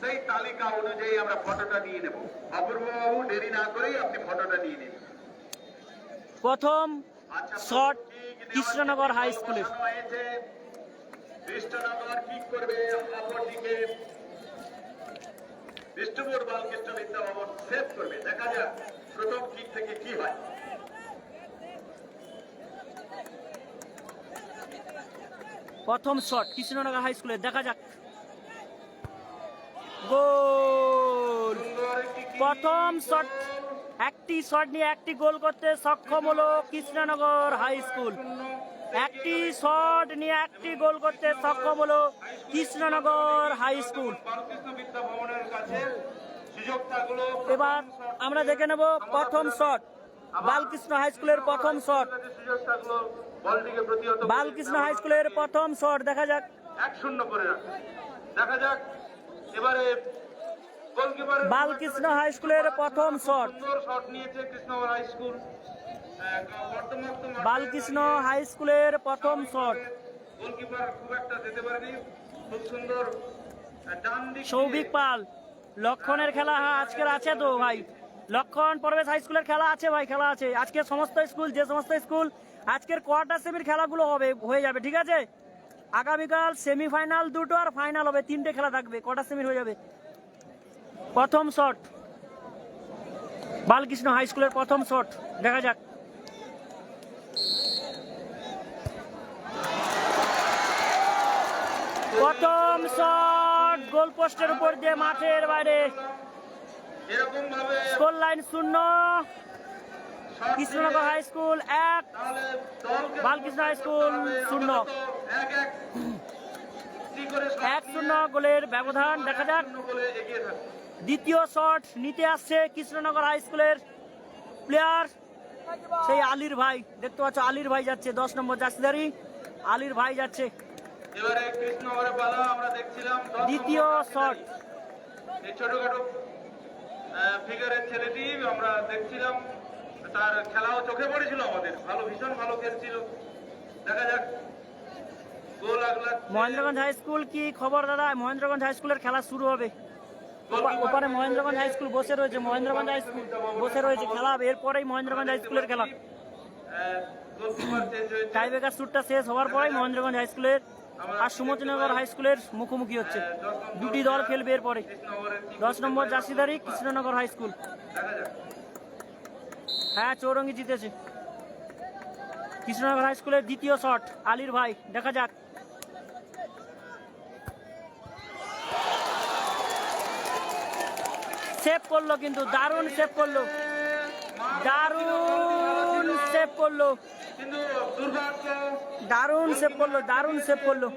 সেই তালিকা অনুযায়ী আমরা ফটোটা নিয়ে নেব। অপূর্ব বাবু দেরি না করেই আপনি ফটোটা নিয়ে নিন। প্রথম আচ্ছা, শট কৃষ্ণনগর হাই স্কুলের। হয়েছে কৃষ্ণনগর কিক করবে, অপরদিকে বিষ্ণুপুর বালকৃষ্ণ বিদ্যা ভবন সেভ করবে। দেখা যাক প্রথম কিক থেকে কি হয়। প্রথম শট কৃষ্ণনগর হাই স্কুলে, দেখা যাক। গোল! প্রথম শট, একটি শট নিয়ে একটি গোল করতে সক্ষম হলো কৃষ্ণনগর হাই স্কুল। একটি শট নিয়ে একটি গোল করতে সক্ষম হলো কৃষ্ণনগর হাই স্কুল। বালকৃষ্ণ বিদ্যা ভবনের কাছে সুযোগ থাকলো। এবার আমরা দেখে নেব প্রথম শট বালকৃষ্ণ হাই স্কুলের প্রথম শট। সুযোগ থাকলো বলটিকে প্রতিহত করতে। বালকৃষ্ণ হাই স্কুলের প্রথম শট, দেখা যাক। 1-0 করে রাখা। দেখা যাক এবারে গোলকিপার বালকৃষ্ণ হাই স্কুলের প্রথম শট। সুন্দর শট নিয়েছে Krishnanagar high school. Balakrishna high স্কুলের প্রথম শট। গোলকিপার খুব একটা যেতে পারেনি, খুব সুন্দর ডান দিক সৌভিক পাল, লক্ষণের খেলা আজকের আছে তো ভাই? লক্ষণ প্রবেশ হাই স্কুলের খেলা আছে ভাই, খেলা আছে আজকে। সমস্ত স্কুল, যে সমস্ত স্কুল আজকের কোয়ার্টার সেমির খেলাগুলো হয়ে যাবে, ঠিক আছে? আগামীকাল সেমিফাইনাল দুটো আর ফাইনাল হবে, 3টে খেলা থাকবে, কোয়ার্টার সেমির হয়ে যাবে। প্রথম শট বালকৃষ্ণ হাই স্কুলের প্রথম শট, দেখা যাক। প্রথম শট গোল পোস্টের উপর দিয়ে মাঠের বাইরে, এরকম ভাবে score line 0। Krishnanagar high school 1, Balakrishna high school 0। 1-0 গোলের ব্যবধান, দেখা যাক। দ্বিতীয় শট নিতে আসছে কৃষ্ণনগর হাই স্কুলের প্লেয়ার, সেই আলীর ভাই। দেখতে পাচ্ছ আলীর ভাই যাচ্ছে, 10 নম্বর জার্সিধারী আলীর ভাই যাচ্ছে। এবারে কৃষ্ণনগরের পালা আমরা দেখছিলাম। দ্বিতীয় শট, এই ছোটখাটো ফিগারের ছেলেটি আমরা দেখছিলাম, তার খেলাও চোখে পড়েছিল আমাদের। ভালো, ভীষণ ভালো খেলছিল। দেখা যাক গোল আগলা। মহেন্দ্রগঞ্জ হাই স্কুল কি খবর দাদা? মহেন্দ্রগঞ্জ হাই স্কুলের খেলা শুরু হবে। ওপারে মহেন্দ্রগঞ্জ হাই স্কুল বসে রয়েছে, মহেন্দ্রগঞ্জ হাই স্কুল বসে রয়েছে, খেলা হবে এরপরেই মহেন্দ্রগঞ্জ হাই স্কুলের খেলা। গোলকিপার চেঞ্জ হয়েছে। টাইব্রেকার শুটটা শেষ হওয়ার পরেই মহেন্দ্রগঞ্জ হাই স্কুলের আর সুমতিনগর হাই স্কুলের মুখোমুখি হচ্ছে। দুটি দল খেলবে এরপরে। 10 নম্বর জার্সিধারী কৃষ্ণনগর হাই স্কুল। দেখা যাক হ্যাঁ, চৌরঙ্গি জিতেছে। কৃষ্ণনগর হাই স্কুলের দ্বিতীয় শট আলীর ভাই, দেখা যাক। সেভ করলো, কিন্তু দারুণ সেভ করলো, দারুণ সেভ করলো, কিন্তু দুর্ভাগ্য, দারুণ সেভ করলো, দারুণ সেভ করলো।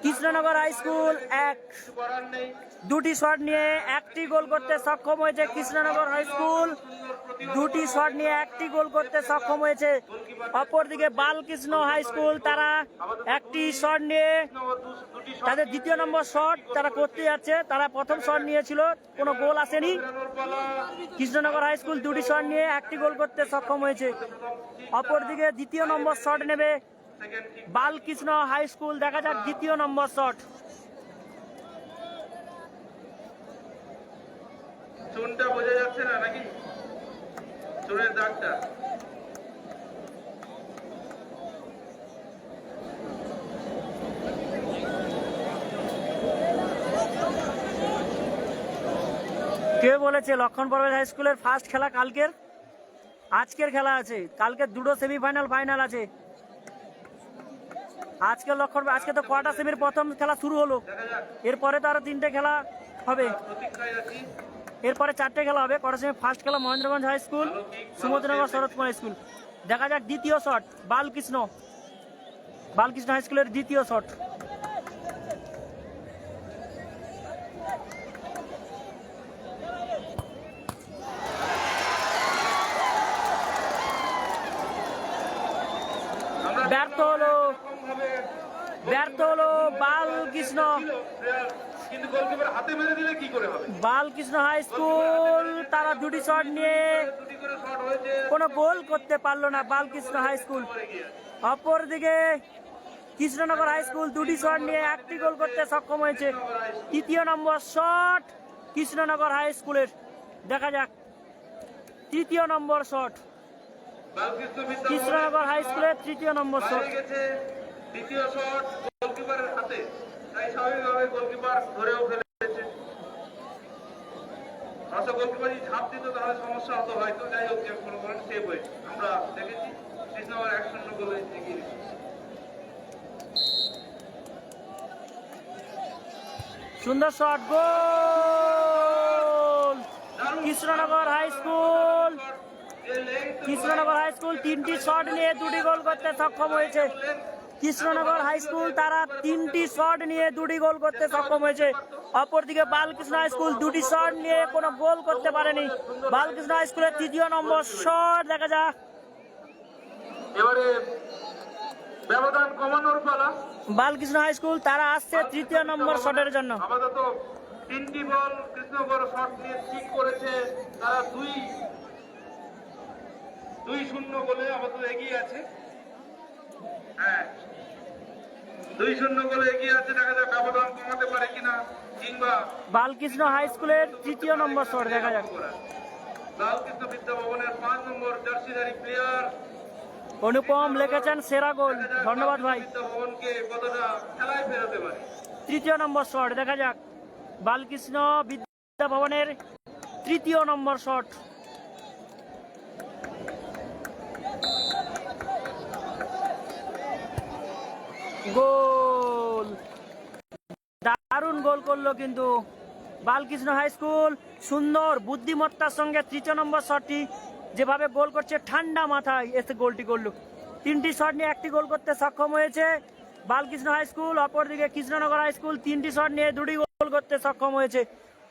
কৃষ্ণনগর হাই স্কুল 1, করার নেই। দুটি শট নিয়ে একটি গোল করতে সক্ষম হয়েছে কৃষ্ণনগর হাই স্কুল। দুটি শট নিয়ে একটি গোল করতে সক্ষম হয়েছে। অপরদিকে বালকৃষ্ণ হাই স্কুল, তারা একটি শট নিয়ে তাদের দ্বিতীয় নম্বর শট তারা করতে যাচ্ছে। তারা প্রথম শট নিয়েছিল, কোনো গোল আসেনি। কৃষ্ণনগর হাই স্কুল দুটি শট নিয়ে একটি গোল করতে সক্ষম হয়েছে। অপরদিকে দ্বিতীয় নম্বর শট নেবে বালকৃষ্ণ হাই স্কুল, দেখা যাক দ্বিতীয় নম্বর শট। চুনটা বোঝা যাচ্ছে না নাকি? চুনের দাগটা কে বলেছে লক্ষণ পরবেশ হাই স্কুলের ফার্স্ট খেলা কালকের? আজকের খেলা আছে, কালকে দুটো সেমিফাইনাল ফাইনাল আছে। আজকে লক্ষণ, আজকে তো কোয়ার্টার সেমির প্রথম খেলা শুরু হলো, এরপরে তো আরো 3টে খেলা হবে, এরপরে 4টে খেলা হবে। কোয়ার্টার সেমি ফার্স্ট খেলা মহেন্দ্রগঞ্জ হাই স্কুল, সুমতিনগর শরৎ কুমার স্কুল। দেখা যাক দ্বিতীয় শট, বালকৃষ্ণ হাই স্কুলের দ্বিতীয় শট। ব্যর্থ হলো বালকৃষ্ণ। কিন্তু গোলকিপার হাতে মেরে দিলে কি করে হবে? বালকৃষ্ণ হাই স্কুল তারা দুটি শট নিয়ে দুটি করে শট হয়েছে, কোনো গোল করতে পারলো না বালকৃষ্ণ হাই স্কুল। অপরদিকে কৃষ্ণনগর হাই স্কুল দুটি শট নিয়ে একটি গোল করতে সক্ষম হয়েছে। তৃতীয় নম্বর শট কৃষ্ণনগর হাই স্কুলের, দেখা যাক তৃতীয় নম্বর শট কৃষ্ণনগর হাই স্কুলের তৃতীয় নম্বর শট। দ্বিতীয় শট গোলকিপারের হাতে, তাই স্বাভাবিকভাবে গোলকিপার ধরেও ফেলেছে। আসলে গোলকিপার যদি ঝাঁপ দিত তাহলে সমস্যা হতো হয়তো, যাই হোক কোনো কারণে সেভ হয়েছে। আমরা দেখেছি কৃষ্ণনগর 1-0 গোলে এগিয়ে গেছে। সুন্দর shot, goal Krishnanagar high school. Krishnanagar high school 3টি শট নিয়ে 2টি গোল করতে সক্ষম হয়েছে। কৃষ্ণনগর হাই স্কুল তারা 3টি শট নিয়ে 2টি গোল করতে সক্ষম হয়েছে। অপরদিকে বালকৃষ্ণ হাই স্কুল 2টি শট নিয়ে কোনো গোল করতে পারেনি। বালকৃষ্ণ হাই স্কুলের তৃতীয় নম্বর শট, দেখা যাক এবারে ব্যবধান কমানোর পালা। বালকৃষ্ণ হাই স্কুল তারা আসছে তৃতীয় নম্বর শটের জন্য। আপাতত 3টি বল কৃষ্ণনগর শট নিয়ে ঠিক করেছে, তারা 2-0 গোলে আপাতত এগিয়ে আছে। হ্যাঁ, 2-0 গোলে এগিয়ে আছে। দেখা যাক ব্যবধান কমাতে পারে কিনা, কিংবা বালকৃষ্ণ হাই স্কুলের তৃতীয় নম্বর শট, দেখা যাক। লালকৃষ্ণ বিদ্যা ভবনের 5 নম্বর জার্সিধারী প্লেয়ার অনুপম লিখেছেন সেরা গোল, ধন্যবাদ ভাই। বিদ্যা ভবনকে কতটা খেলায় ফেরাতে পারে। তৃতীয় নম্বর শট, দেখা যাক বালকৃষ্ণ বিদ্যা ভবনের তৃতীয় নম্বর শট। গোল, দারুণ গোল করলো কিন্তু বালকৃষ্ণ হাই স্কুল। সুন্দর বুদ্ধিমত্তার সঙ্গে তৃতীয় নম্বর শটটি যেভাবে গোল করছে, ঠান্ডা মাথায় এসে গোলটি করলো। 3টি শট নিয়ে 1টি গোল করতে সক্ষম হয়েছে বালকৃষ্ণ হাই স্কুল। অপরদিকে কৃষ্ণনগর হাই স্কুল 3টি শট নিয়ে 2টি গোল করতে সক্ষম হয়েছে।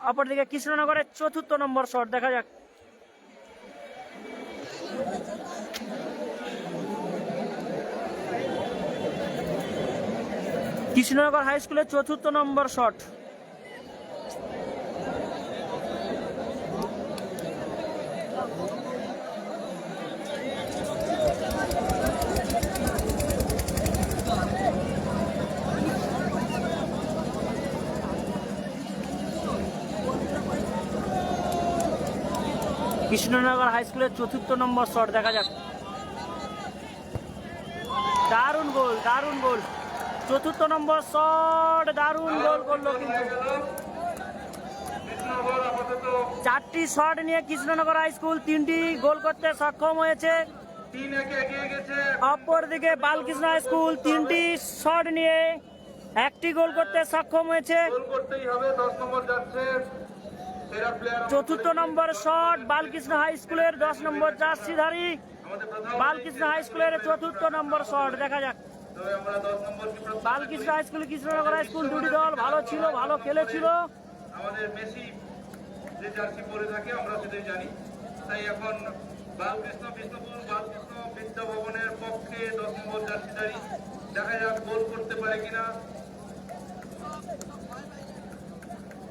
অপরদিকে কৃষ্ণনগরের চতুর্থ নম্বর শট, দেখা যাক কৃষ্ণনগর হাই স্কুলের চতুর্থ নম্বর শট। কৃষ্ণনগর হাই স্কুলের চতুর্থ নম্বর শট, দেখা যাক দারুণ গোল, দারুণ গোল, চতুর্থ নম্বর শট, দারুণ গোল করলো কিন্তু। 4টি শট নিয়ে কৃষ্ণনগর হাই স্কুল 3টি গোল করতে সক্ষম হয়েছে। অপরদিকে বালকৃষ্ণ হাই স্কুল 3টি শট নিয়ে 1টি গোল করতে সক্ষম হয়েছে। চতুর্থ নম্বর শট বালকৃষ্ণ হাই স্কুলের 10 নম্বর জার্সিধারী বালকৃষ্ণ হাই স্কুলের চতুর্থ নম্বর শট, দেখা যাক Balakrishna high school Krishnanagar high school 2টি দল ভালো ছিল, ভালো খেলেছিল। আমাদের মেসি যে জার্সি পরে থাকে আমরা সেটাই জানি, তাই এখন বালকৃষ্ণ বিদ্যা ভবনের পক্ষে 10 নম্বর জার্সিধারী, দেখা যাক গোল করতে পারে কিনা।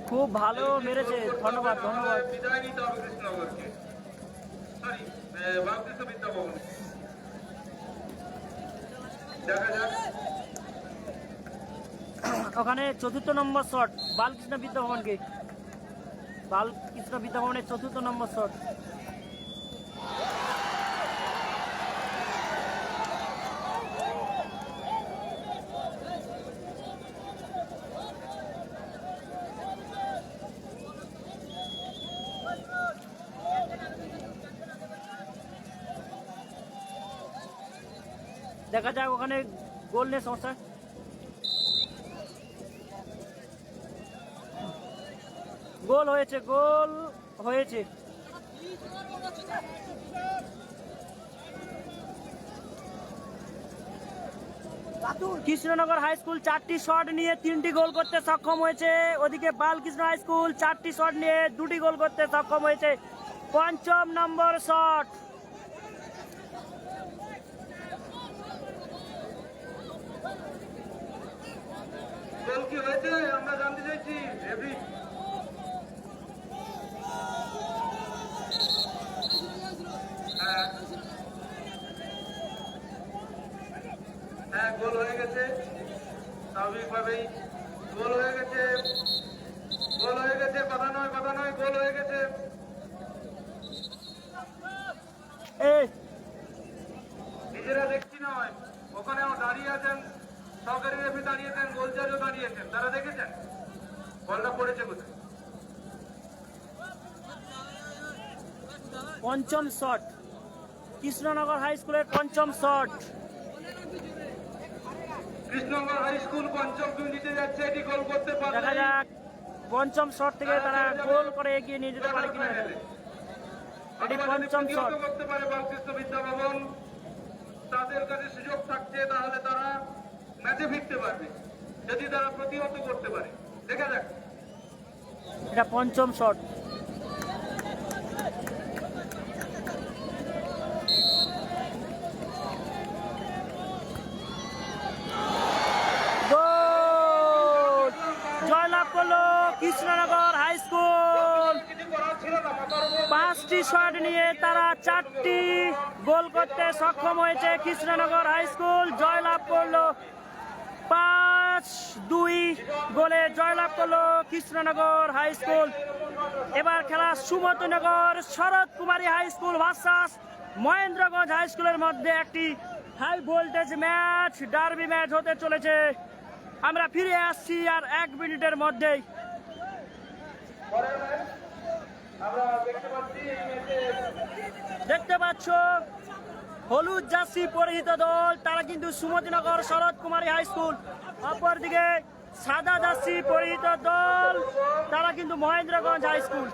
খুব ভালো মেরেছে, ধন্যবাদ ধন্যবাদ। বিদায় নিতে হবে কৃষ্ণনগরকে, সরি বালকৃষ্ণ বিদ্যা ভবনে। দেখা যাক ওখানে চতুর্থ নম্বর শট বালকৃষ্ণ বিদ্যা ভবনকে, বালকৃষ্ণ বিদ্যা ভবনের চতুর্থ নম্বর শট। দেখা যাক ওখানে গোল নিয়ে সমস্যা। গোল হয়েছে, গোল হয়েছে। কৃষ্ণনগর হাই স্কুল 4টি শট নিয়ে 3টি গোল করতে সক্ষম হয়েছে। ওদিকে বালকৃষ্ণ হাই স্কুল 4টি শট নিয়ে 2টি গোল করতে সক্ষম হয়েছে। 5ম নম্বর শট। গোল কি হয়েছে আমরা জানতে চাইছি। হ্যাঁ, গোল হয়ে গেছে, স্বাভাবিকভাবেই গোল হয়ে গেছে, গোল হয়ে গেছে, কথা নয় গোল হয়ে গেছে। নিজেরা দেখছি নয়, ওখানেও দাঁড়িয়ে আছেন, সরকারি রেফারি দাঁড়িয়েছেন, গোলজাজও দাঁড়িয়েছেন, তারা দেখেছেন বলটা পড়েছে কোথায়। 5ম শট, কৃষ্ণনগর হাই স্কুলের 5ম শট। কৃষ্ণনগর হাই স্কুল 5ম মিনিটে যাচ্ছে, এটি গোল করতে দেখা পারবে। যাক 5ম শট থেকে তারা গোল করে এগিয়ে নিয়ে যেতে পারে কিনা। এটি 5ম শট। করতে পারে বালকৃষ্ণ বিদ্যা ভবন, তাদের কাছে সুযোগ থাকছে, তাহলে তারা ম্যাচে ফিরতে পারবে যদি তারা প্রতিহত করতে পারে। দেখা যাক। এটা 5ম শট। গোল! জয়লাভ করলো কৃষ্ণনগর হাই স্কুল। কিছু করার ছিল না, মাথার উপর 5টি শট নিয়ে তারা 4টি গোল করতে সক্ষম হয়েছে। কৃষ্ণনগর হাই স্কুল জয়লাভ করলো 5-2 গোলে জয়লাভ করলো কৃষ্ণনগর হাই স্কুল। এবার খেলা Sumatinagar Sarat Kumari high school versus Mahendraganj high স্কুলের মধ্যে একটি high voltage match, derby match হতে চলেছে। আমরা ফিরে আসছি আর 1 মিনিটের মধ্যেই। পরের ম্যাচ আমরা দেখতে পাচ্ছি। এই ম্যাচে দেখতে পাচ্ছ হলুদ জার্সি পরিহিত দল, তারা কিন্তু সুমতিনগর শরৎ কুমারী হাই স্কুল। অপরদিকে সাদা জার্সি পরিহিত দল, তারা কিন্তু মহেন্দ্রগঞ্জ হাই স্কুল।